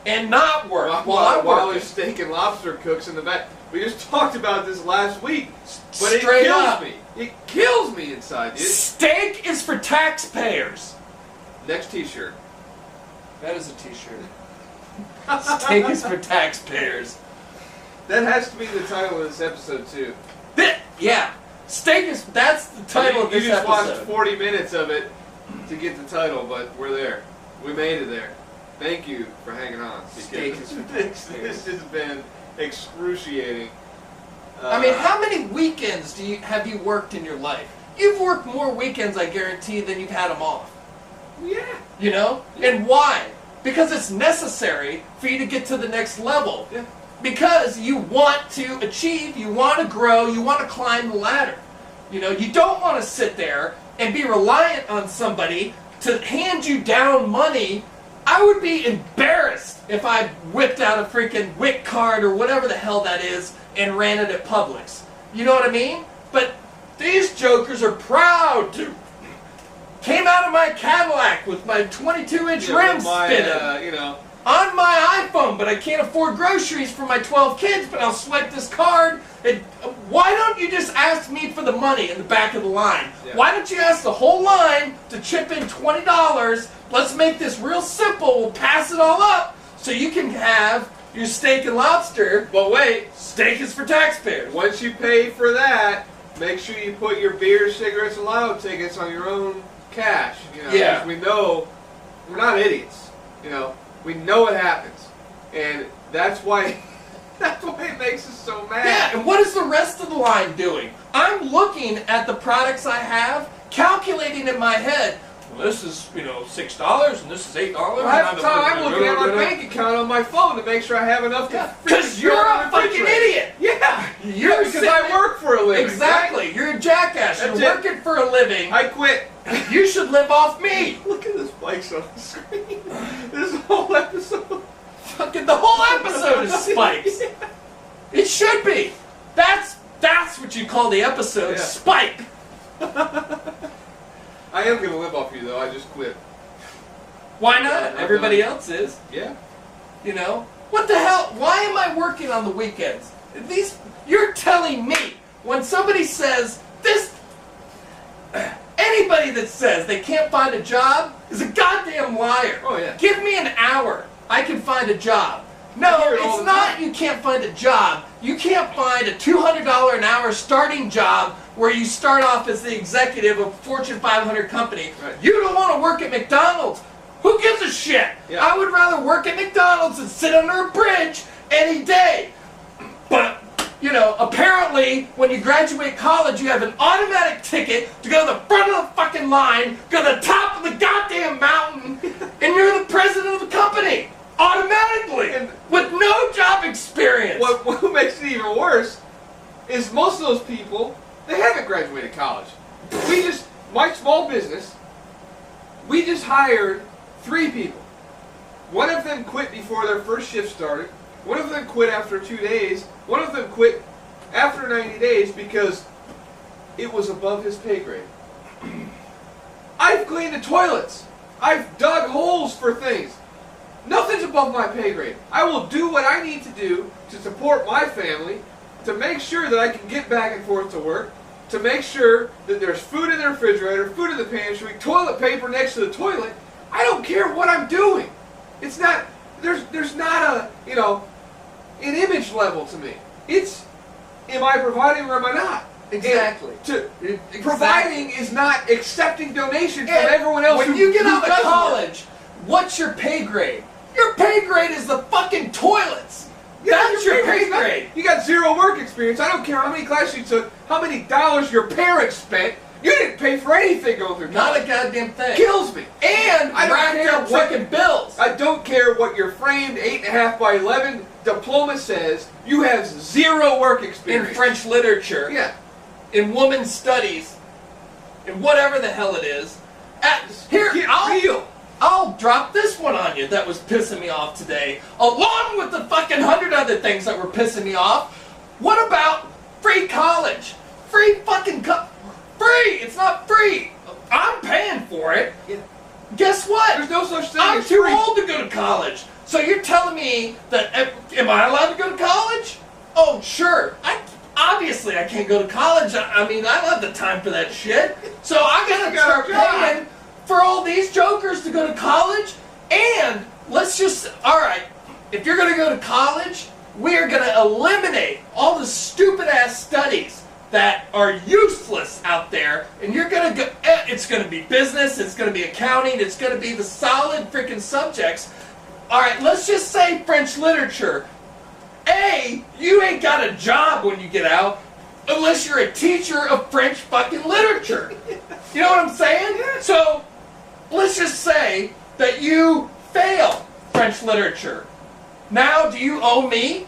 And not work while there's steak and lobster cooks in the back. We just talked about this last week, but it Straight kills up. me. It kills me inside, dude. Steak is for taxpayers. Next T-shirt. That is a T-shirt. Steak is for taxpayers. That has to be the title of this episode too. Yeah. That's the title of this You just episode. watched 40 minutes of it to get the title, but we're there. We made it there. Thank you for hanging on. Steak is for This taxpayers. has been excruciating. I mean, how many weekends have you worked in your life? You've worked more weekends, I guarantee, than you've had them off. Yeah. Yeah. And why? Because it's necessary for you to get to the next level. Yeah. Because you want to achieve, you want to grow, you want to climb the ladder. You don't want to sit there and be reliant on somebody to hand you down money. I would be embarrassed if I whipped out a freaking WIC card or whatever the hell that is and ran it at Publix. You know what I mean? But these jokers are proud to. Came out of my Cadillac with my 22-inch rims spinning. On my iPhone, but I can't afford groceries for my 12 kids, but I'll swipe this card. And why don't you just ask me for the money in the back of the line? Yeah. Why don't you ask the whole line to chip in $20? Let's make this real simple. We'll pass it all up so you can have your steak and lobster. But wait, Steak is for taxpayers. once you pay for that, make sure you put your beer, cigarettes, and lotto tickets on your own cash. Yeah. 'Cause we know we're not idiots. We know it happens, and that's why it makes us so mad. Yeah, and what is the rest of the line doing? I'm looking at the products I have, calculating in my head, well, this is, $6, and this is $8. Half the time I'm looking at my bank account on my phone to make sure I have enough to. Because you're a fucking idiot. Yeah, You're because I work for a living. Exactly. You're a jackass. That's You're it. working for a living. I quit. You should live off me. Look at the spikes on the screen. This whole episode. Fucking the whole episode is spikes. It should be. That's what you call the episode, Yeah. Spike. I am gonna live off you though. I just quit. Why not? Everybody else is. Yeah. What the hell? Why am I working on the weekends? You're telling me when somebody says this, anybody that says they can't find a job is a goddamn liar. Oh, yeah. Give me an hour. I can find a job. I No, hear it all it's the not time. you can't find a job. You can't find a $200 an hour starting job where you start off as the executive of a Fortune 500 company. Right. You don't want to work at McDonald's. Who gives a shit? Yeah. I would rather work at McDonald's and sit under a bridge any day. But, apparently when you graduate college, you have an automatic ticket to go to the front of the fucking line, go to the top of the goddamn mountain, and you're the president of the company. Automatically. And with no job experience. what makes it even worse is most of those people, they haven't graduated college. My small business, we just hired 3 people. One of them quit before their first shift started. One of them quit after 2 days. One of them quit after 90 days because it was above his pay grade. I've cleaned the toilets. I've dug holes for things. Nothing's above my pay grade. I will do what I need to do to support my family, to make sure that I can get back and forth to work, to make sure that there's food in the refrigerator, food in the pantry, toilet paper next to the toilet. I don't care what I'm doing. It's not, there's not a, an image level to me. It's, am I providing or am I not? Exactly. Providing is not accepting donations from everyone else. When you get out of college, what's your pay grade? Your pay grade is the fucking toilets. That's your pay grade. You got zero work experience. I don't care how many classes you took, how many dollars your parents spent. You didn't pay for anything going through college. Not a goddamn thing. Kills me. And I don't racked care up fucking bills. I don't care what your framed 8.5 by 11 diploma says. You have zero work experience. In French literature. Yeah. In women's studies. In whatever the hell it is. Here, I'll drop this one on you that was pissing me off today. Along with the fucking 100 other things that were pissing me off. What about free college? Free fucking free! It's not free! I'm paying for it. Yeah. Guess what? There's no such thing I'm as too free. old to go to college. So you're telling me that, am I allowed to go to college? Oh, sure. Obviously I can't go to college. I mean, I don't have the time for that shit. So I gotta start paying for all these jokers to go to college. And let's just, alright, if you're gonna go to college, we're gonna eliminate all the stupid ass studies that are useless out there, and you're gonna go, it's gonna be business, it's gonna be accounting, it's gonna be the solid freaking subjects. Alright, let's just say French literature. You ain't got a job when you get out, unless you're a teacher of French fucking literature. You know what I'm saying? Yeah. So, let's just say that you fail French literature. Now, do you owe me?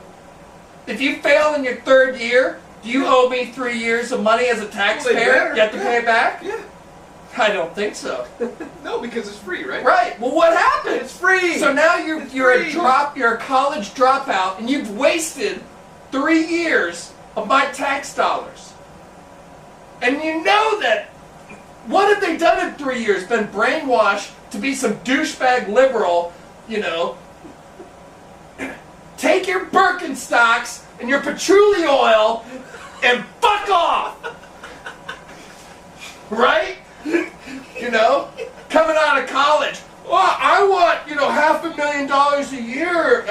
If you fail in your 3rd year, do you owe me 3 years of money as a taxpayer? You have to pay it back? Yeah. I don't think so. No, because it's free, right? Right. Well, what happened? It's free. So now you're a college dropout, and you've wasted 3 years of my tax dollars. And you know that. What have they done in 3 years? Been brainwashed to be some douchebag liberal, Take your Birkenstocks and your patchouli oil and fuck off! Right? Coming out of college. Well, I want, $500,000 a year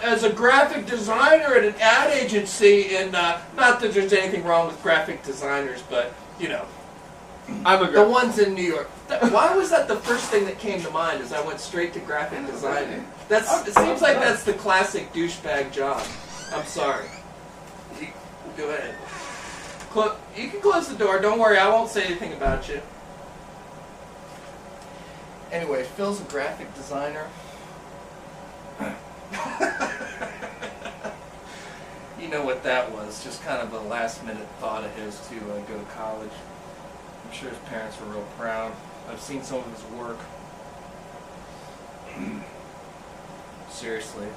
as a graphic designer at an ad agency. And not that there's anything wrong with graphic designers, but, I'm a the ones in New York. Why was that the first thing that came to mind as I went straight to graphic designing? It seems like that's the classic douchebag job. I'm sorry. Go ahead. You can close the door. Don't worry, I won't say anything about you. Anyway, Phil's a graphic designer. You know what that was. Just kind of a last-minute thought of his to go to college. I'm sure his parents were real proud. I've seen some of his work. Seriously.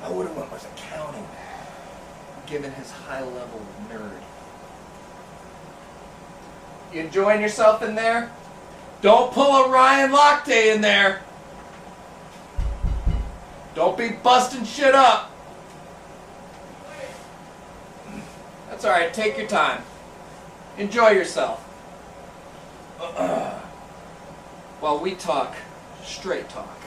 I would have went with accounting, given his high level of nerd. You enjoying yourself in there? Don't pull a Ryan Lochte in there. Don't be busting shit up. That's alright, take your time. Enjoy yourself. While we talk, straight talk.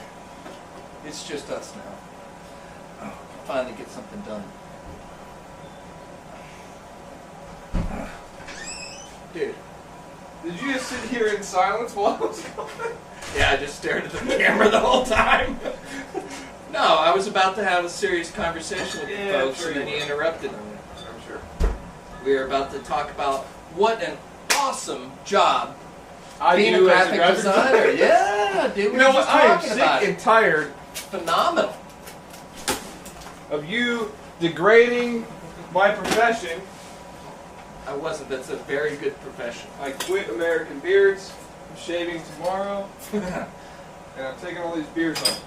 It's just us now. Finally get something done. Dude. Did you just sit here in silence while I was going? Yeah, I just stared at the camera the whole time. No, I was about to have a serious conversation with the folks, and then you interrupted me. I'm sure. We were about to talk about what an awesome job I being a do as graphic designer. Yeah, dude. You know what? I am sick about and tired phenomenal. of you degrading my profession. I wasn't. That's a very good profession. I quit American Beards. I'm shaving tomorrow. And I'm taking all these beards home.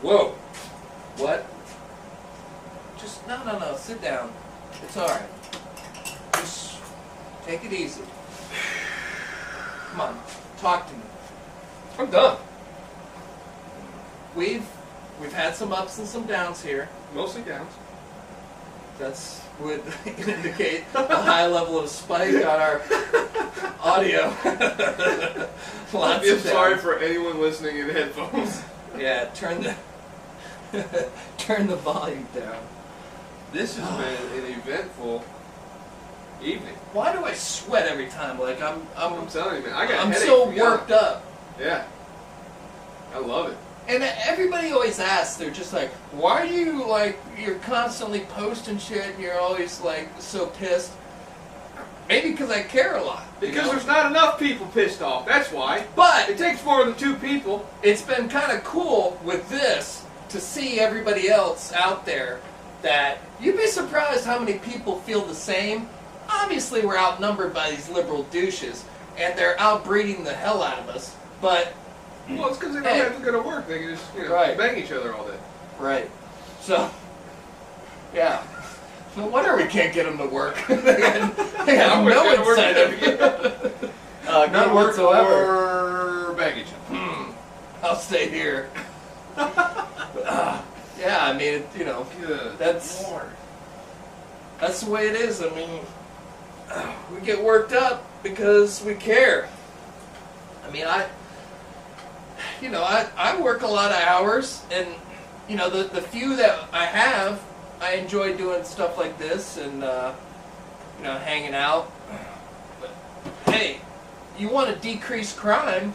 Whoa. What? Just, no. Sit down. It's alright. Just take it easy. Come on. Talk to me. I'm done. We've had some ups and some downs here. Mostly downs. That's would indicate a high level of spike on our audio. I'm sorry for anyone listening in headphones. Yeah, turn the volume down. This has been an eventful evening. Why do I sweat every time? Like I'm telling you, man. I got a I'm headache, so worked up. Yeah. I love it. And everybody always asks, they're just like, why do you, like, you're constantly posting shit and you're always, like, so pissed? Maybe because I care a lot. Because there's not enough people pissed off, that's why. But it takes more than 2 people. It's been kind of cool with this to see everybody else out there that you'd be surprised how many people feel the same. Obviously, we're outnumbered by these liberal douches, and they're outbreeding the hell out of us, but... Well, it's because they don't have to go to work. They can just, bang each other all day. Right. So, yeah. No wonder we can't get them to work. they have no incentive. None whatsoever. Or bang each other. I'll stay here. Yeah, I mean, that's the way it is. I mean, we get worked up because we care. I mean, I work a lot of hours, and the few that I have, I enjoy doing stuff like this and hanging out. But hey, you want to decrease crime?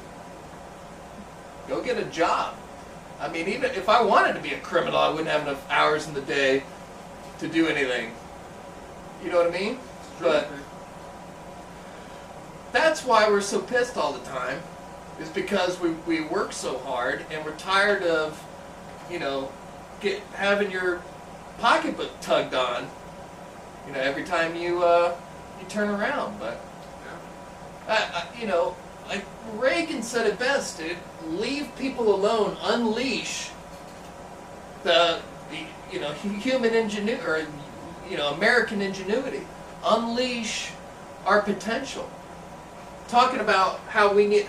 Go get a job. I mean, even if I wanted to be a criminal, I wouldn't have enough hours in the day to do anything. You know what I mean? But that's why we're so pissed all the time. Is because we work so hard and we're tired of, having your pocketbook tugged on, every time you turn around. But like Reagan said it best, dude. Leave people alone. Unleash the human ingenuity, or American ingenuity. Unleash our potential. Talking about how we need.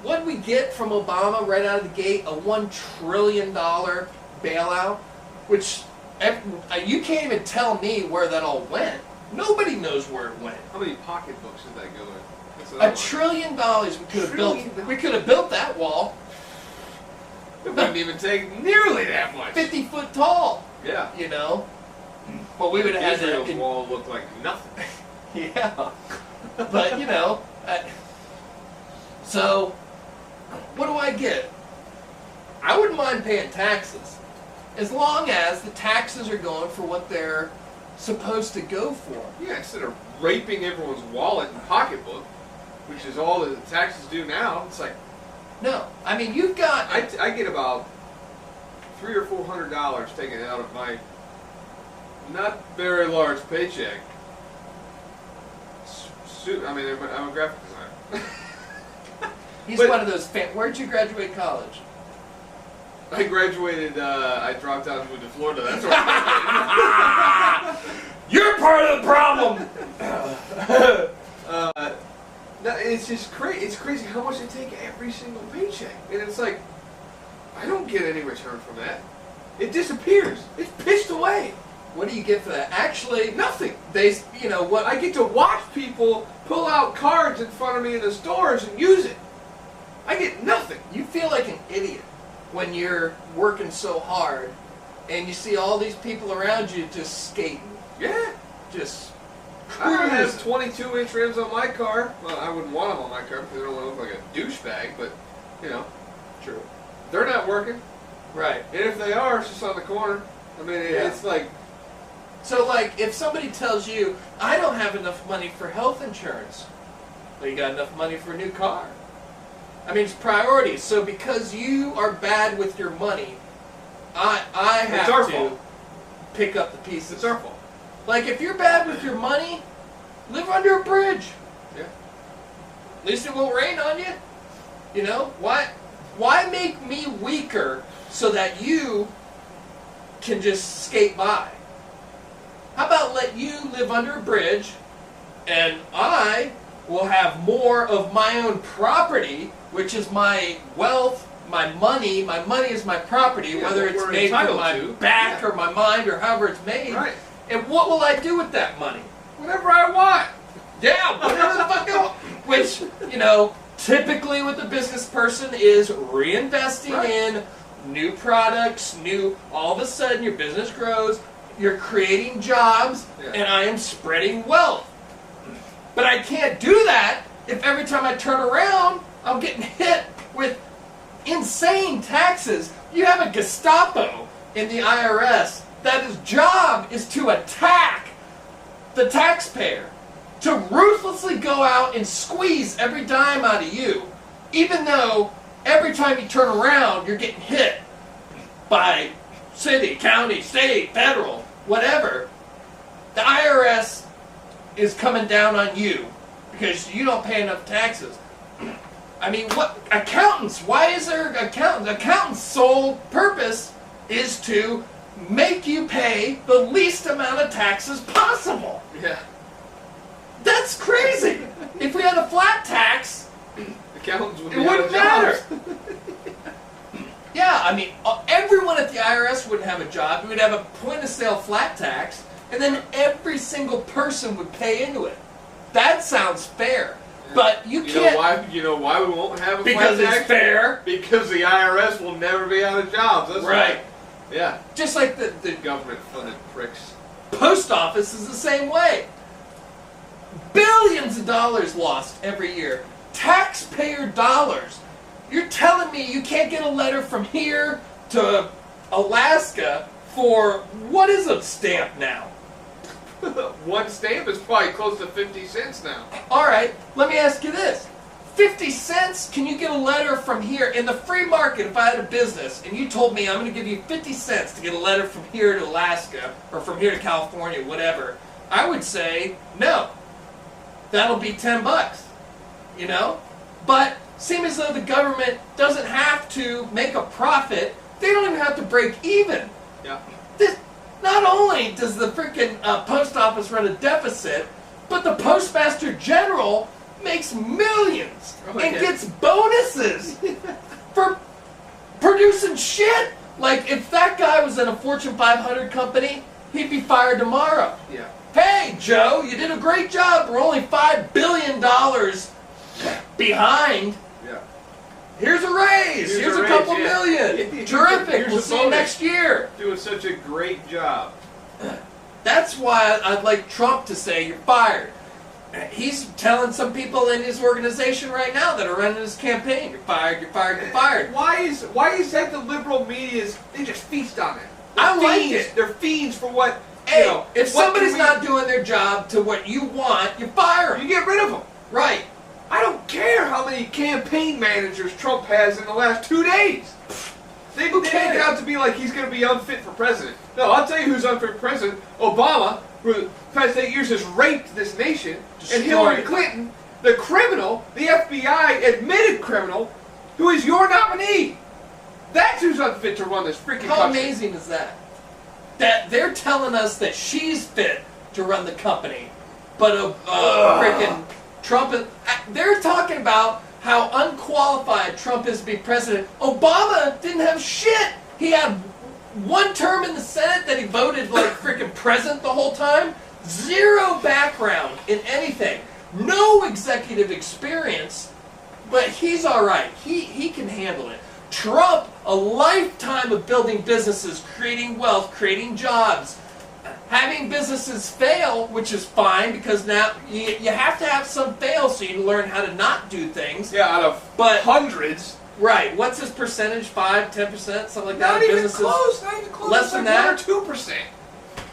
What we get from Obama right out of the gate, a $1 trillion bailout, which you can't even tell me where that all went. Nobody knows where it went. How many pocketbooks did that go in? $1 trillion we could have built. We could have built that wall. It wouldn't even take nearly that much. 50 foot tall. Yeah. But we would have had Israel's wall looked like nothing. Yeah. But so, what do I get? I wouldn't mind paying taxes, as long as the taxes are going for what they're supposed to go for. Yeah, instead of raping everyone's wallet and pocketbook, which is all that the taxes do now, it's like... No, I mean, you've got... I get about $300 or $400 taken out of my not very large paycheck. I'm a graphic designer. He's one of those where'd you graduate college? I graduated, I dropped out and moved to Florida. That's where You're part of the problem! No, it's just crazy. It's crazy how much they take every single paycheck. And it's like, I don't get any return from that. It disappears. It's pished away. What do you get for that? Actually, nothing. What I get to watch people pull out cards in front of me in the stores and use it. I get nothing. You feel like an idiot when you're working so hard and you see all these people around you just skating. Yeah. Just I have 22-inch rims on my car. Well, I wouldn't want them on my car because I don't want to look like a douchebag, but, True. They're not working. Right. And if they are, it's just on the corner. I mean, it's like... So, like, if somebody tells you, I don't have enough money for health insurance, well, you got enough money for a new car. I mean, it's priorities. So because you are bad with your money, I have to pick up the pieces. It's our fault. Like, if you're bad with your money, live under a bridge. Yeah. At least it won't rain on you. Why make me weaker so that you can just skate by? How about let you live under a bridge, and I will have more of my own property, which is my wealth, my money. My money is my property, whether it's made from my back or my mind or however it's made. Right. And what will I do with that money? Whatever I want. Yeah, whatever the fuck I want. Which, typically with the business person is reinvesting in new products, all of a sudden your business grows, you're creating jobs, and I am spreading wealth. But I can't do that if every time I turn around, I'm getting hit with insane taxes. You have a Gestapo in the IRS that his job is to attack the taxpayer, to ruthlessly go out and squeeze every dime out of you, even though every time you turn around, you're getting hit by city, county, state, federal, whatever. The IRS is coming down on you because you don't pay enough taxes. I mean, what accountants? Why is there accountants? Accountants' sole purpose is to make you pay the least amount of taxes possible. Yeah. That's crazy. If we had a flat tax, accountants would it be wouldn't out matter. of jobs. Yeah, I mean, everyone at the IRS wouldn't have a job. We would have a point-of-sale flat tax, and then every single person would pay into it. That sounds fair. But you can't. You know why we won't have a because flat tax? it's fair. Because the IRS will never be out of jobs. That's right. Yeah. Just like the government-funded pricks. Post office is the same way. Billions of dollars lost every year. Taxpayer dollars. You're telling me you can't get a letter from here to Alaska for, what is a stamp now? One stamp is probably close to 50 cents now. Alright, let me ask you this. 50 cents, can you get a letter from here? In the free market, if I had a business and you told me I'm going to give you 50 cents to get a letter from here to Alaska or from here to California, whatever, I would say no. That'll be $10, But seem as though the government doesn't have to make a profit. They don't even have to break even. Yeah. Not only does the freaking post office run a deficit, but the Postmaster General makes millions and gets bonuses for producing shit. Like, if that guy was in a Fortune 500 company, he'd be fired tomorrow. Yeah. Hey, Joe, you did a great job. We're only $5 billion behind. Yeah. Here's a raise. Here's a couple million. Terrific. We'll see you next year. Doing such a great job. That's why I'd like Trump to say you're fired. He's telling some people in his organization right now that are running his campaign, you're fired, you're fired, you're fired. Why is that the liberal media's, they just feast on it. I like it. They're fiends for what, hey, if somebody's not doing their job to what you want, you fire them. You get rid of them. Right. I don't care how many campaign managers Trump has in the last 2 days. They make it out to be like he's going to be unfit for president. No, I'll tell you who's unfit for president. Obama, who the past 8 years has raped this nation, and Hillary Clinton, the criminal, the FBI admitted criminal, who is your nominee. That's who's unfit to run this freaking country. How amazing is that? That they're telling us that she's fit to run the company, but freaking Trump is. They're talking about how unqualified Trump is to be president. Obama didn't have shit. He had one term in the Senate that he voted like freaking president the whole time. Zero background in anything. No executive experience, but he's all right. He can handle it. Trump, a lifetime of building businesses, creating wealth, creating jobs, having businesses fail, which is fine because now you have to have some fail so you can learn how to not do things. Yeah, out of hundreds. Right. What's his percentage? 5, 10%? Something like that? Not even close. Not even close. Less than that? 1 or 2%.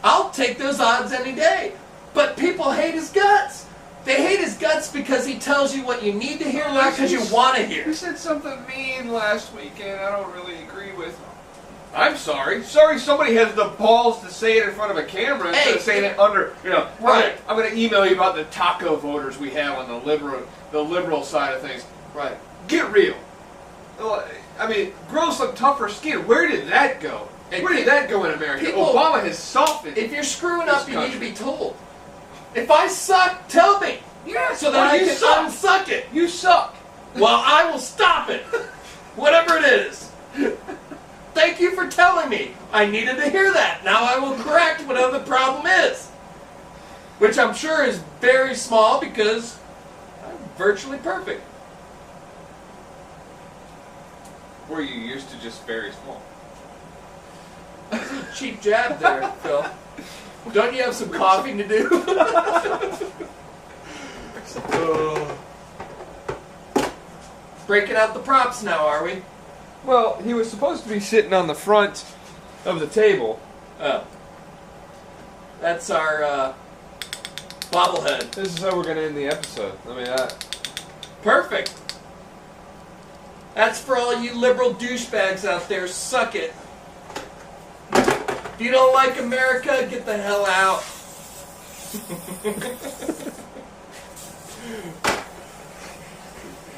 I'll take those odds any day. But people hate his guts. They hate his guts because he tells you what you need to hear, not because you want to hear. He said something mean last weekend I don't really agree with. I'm sorry. Sorry somebody has the balls to say it in front of a camera instead of saying it under, Right. I'm going to email you about the taco voters we have on the liberal side of things. Right. Get real. I mean, grow some tougher skin. Where did that go? Where did that go in America? Obama has softened. If you're screwing up, you need to be told. If I suck, tell me. Yeah. So that I can unsuck it. You suck. Well, I will stop it. Whatever it is. thank you for telling me. I needed to hear that. Now I will correct whatever the problem is. Which I'm sure is very small because I'm virtually perfect. Were you used to just very small? That's a cheap jab there, Phil. Don't you have some coughing to do? Breaking out the props now, are we? Well, he was supposed to be sitting on the front of the table. Oh. That's our bobblehead. This is how we're going to end the episode. I mean, Perfect. That's for all you liberal douchebags out there. Suck it. If you don't like America, get the hell out.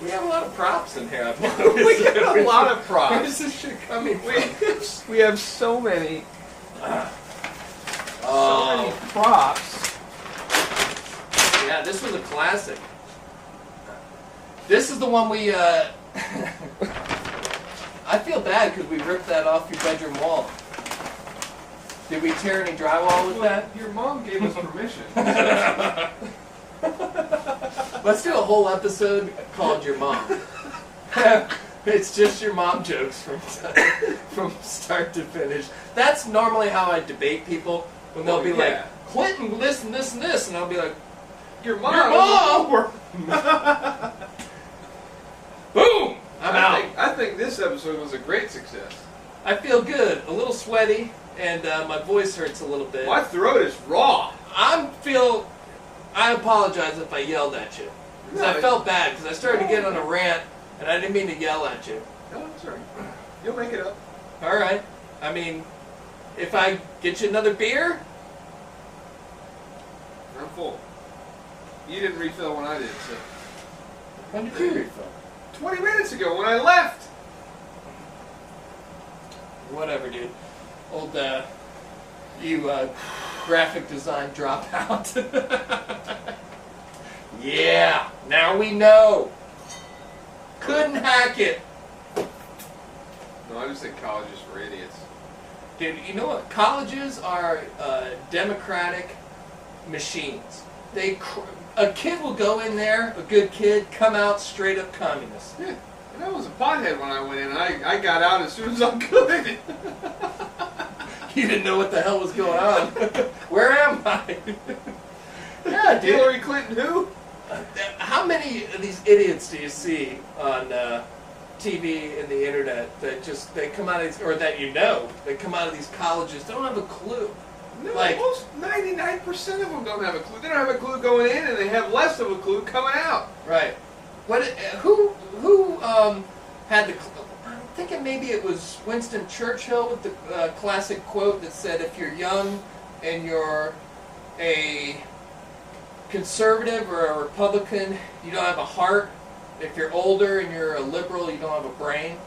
We have a lot of props in here. we got a lot of props. Where's this shit coming from? We have so many. So many props. Yeah, this was a classic. This is the one we. I feel bad because we ripped that off your bedroom wall. Did we tear any drywall with that? Your mom gave us permission. Let's do a whole episode called Your Mom. It's just your mom jokes from start to finish. That's normally how I debate people when they'll be like, Clinton, this and this and this, and I'll be like, Your mom! Your mom! Boom! I'm out. I think this episode was a great success. I feel good, a little sweaty, and my voice hurts a little bit. My throat is raw. I apologize if I yelled at you. Because I felt bad, because I started to get on a rant, and I didn't mean to yell at you. No, that's all right. You'll make it up. All right. I mean, if I get you another beer? I'm full. You didn't refill when I did, so. When did you refill? 20 minutes ago when I left. Whatever, dude. Old, graphic design dropout. Yeah, now we know. Couldn't hack it. No, I just think colleges for idiots. Dude, you know what? Colleges are democratic machines. A kid will go in there, a good kid, come out straight up communist. Yeah, and I was a pothead when I went in. I got out as soon as I could. You didn't know what the hell was going on. Where am I? Yeah, dude. Hillary Clinton who? How many of these idiots do you see on TV and the internet that they come out of these, or that they come out of these colleges, they don't have a clue. No, Like, most 99% of them don't have a clue. They don't have a clue going in, and they have less of a clue coming out. Right. Who had the? I'm thinking maybe it was Winston Churchill with the classic quote that said, "If you're young and you're a conservative or a Republican, you don't have a heart. If you're older and you're a liberal, you don't have a brain."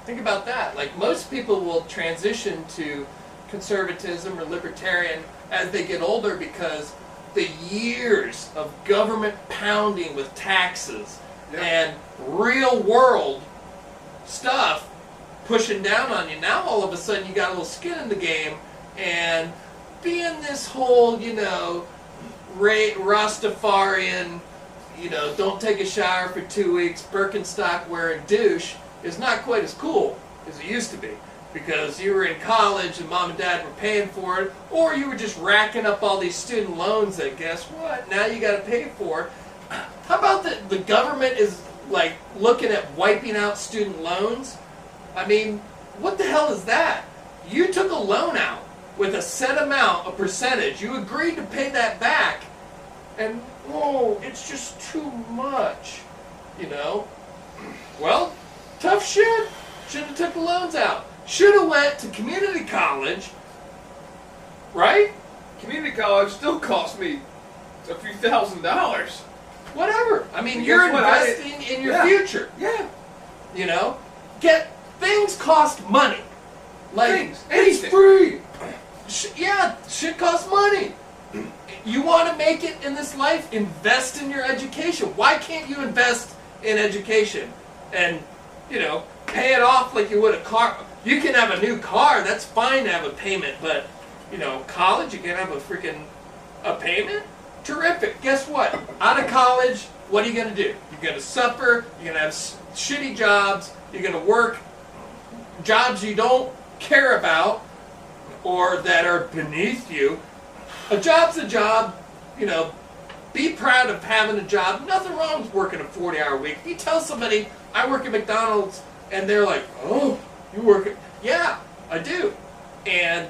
Think about that. Like, most people will transition to conservatism or libertarian as they get older because the years of government pounding with taxes and real world stuff pushing down on you. Now all of a sudden you got a little skin in the game, and being this whole, Rastafarian, don't take a shower for 2 weeks, Birkenstock wearing douche is not quite as cool as it used to be. Because you were in college and mom and dad were paying for it, or you were just racking up all these student loans that, guess what, now you got to pay for. How about the government is like looking at wiping out student loans? I mean, what the hell is that? You took a loan out with a set amount, a percentage, you agreed to pay that back, and it's just too much, Well, tough shit. Should have took the loans out. Should have went to community college, right? Community college still cost me a few $1,000s. Whatever. I mean, And you're guess what? investing in your future. Yeah. Things cost money. Like, Things. it's Anything. free. Shit costs money. You want to make it in this life? Invest in your education. Why can't you invest in education and, pay it off like you would a car. You can have a new car. That's fine to have a payment, but college, you can't have a payment. Terrific. Guess what? Out of college, what are you going to do? You're going to suffer. You're going to have shitty jobs. You're going to work jobs you don't care about or that are beneath you. A job's a job. Be proud of having a job. Nothing wrong with working a 40-hour week. If you tell somebody, I work at McDonald's, and they're like, oh, you work at... Yeah, I do. And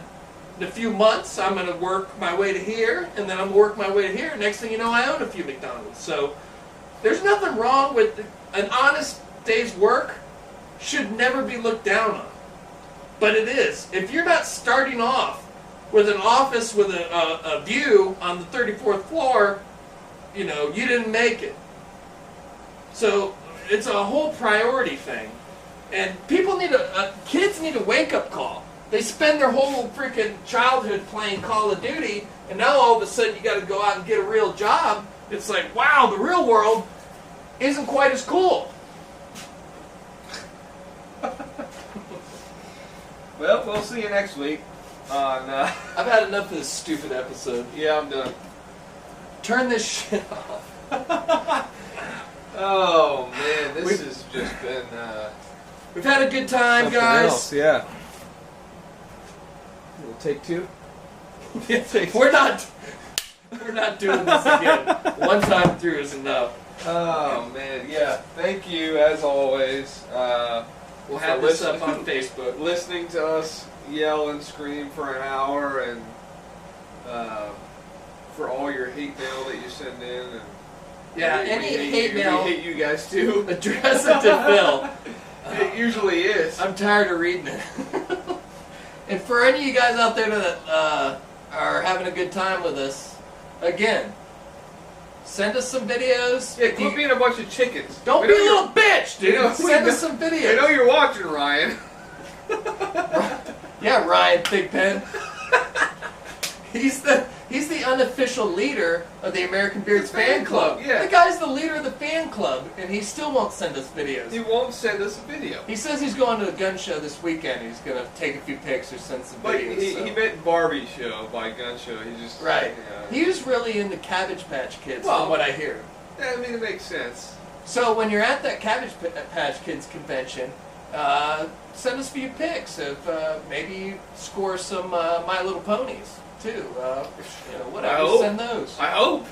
in a few months, I'm going to work my way to here, and then I'm going to work my way to here. Next thing you know, I own a few McDonald's. So there's nothing wrong with an honest day's work. Should never be looked down on. But it is. If you're not starting off with an office with a view on the 34th floor, you didn't make it. So it's a whole priority thing. And people kids need a wake-up call. They spend their whole freaking childhood playing Call of Duty, and now all of a sudden you got to go out and get a real job. It's like, wow, the real world isn't quite as cool. Well, we'll see you next week on... I've had enough of this stupid episode. Yeah, I'm done. Turn this shit off. Oh, man, this has just been... We've had a good time, guys. Else, yeah. We'll take two. We're not doing this again. One time through is enough. Oh, man, yeah. Thank you, as always. We'll have this up on Facebook. Listening to us yell and scream for an hour, and for all your hate mail that you send in. And any hate mail. We hate you guys too. Address it to Phil. It usually is. I'm tired of reading it. And for any of you guys out there that are having a good time with us, again, send us some videos. Yeah, quit being a bunch of chickens. Don't be a little bitch, dude. Send us some videos. I know you're watching, Ryan. Yeah, Ryan Thigpen. He's the unofficial leader of the American Beards fan club. Yeah. The guy's the leader of the fan club, and he still won't send us videos. He won't send us a video. He says he's going to a gun show this weekend. He's going to take a few pics or send some But videos. he meant Barbie show by gun show. He just... Right. He was really into Cabbage Patch Kids, from what I hear. Yeah, I mean, it makes sense. So when you're at that Cabbage Patch Kids convention, send us a few pics of maybe you score some My Little Ponies, too. Whatever, send those. I hope.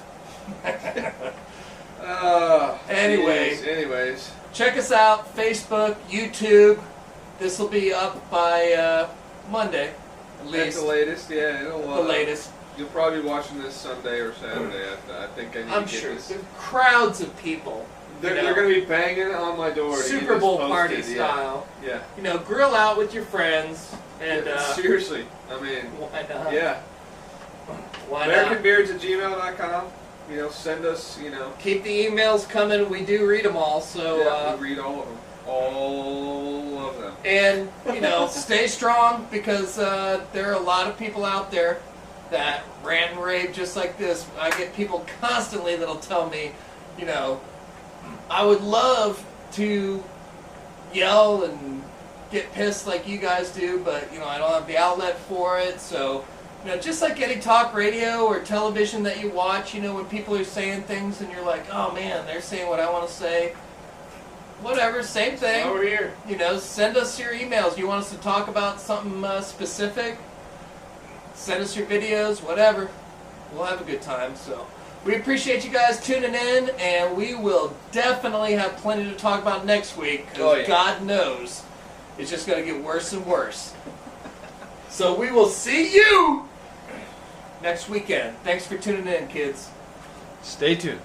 Anyways. Check us out, Facebook, YouTube. This will be up by Monday, at least. At the latest, yeah. The latest. You'll probably be watching this Sunday or Saturday. I think I need to get sure. this. There are crowds of people. They're going to be banging on my door. Super Bowl party style. Yeah. Grill out with your friends. And seriously, I mean, why not? Yeah. Why not? AmericanBeards@gmail.com. Send us, Keep the emails coming. We do read them all. So we read all of them. All of them. And, stay strong, because there are a lot of people out there that rant and rave just like this. I get people constantly that'll tell me, I would love to yell and get pissed like you guys do, but, I don't have the outlet for it. So, just like any talk radio or television that you watch, when people are saying things and you're like, oh man, they're saying what I want to say. Whatever, same thing. Over here. Send us your emails. You want us to talk about something specific? Send us your videos, whatever. We'll have a good time. So we appreciate you guys tuning in, and we will definitely have plenty to talk about next week, because God knows it's just going to get worse and worse. So we will see you next weekend. Thanks for tuning in, kids. Stay tuned.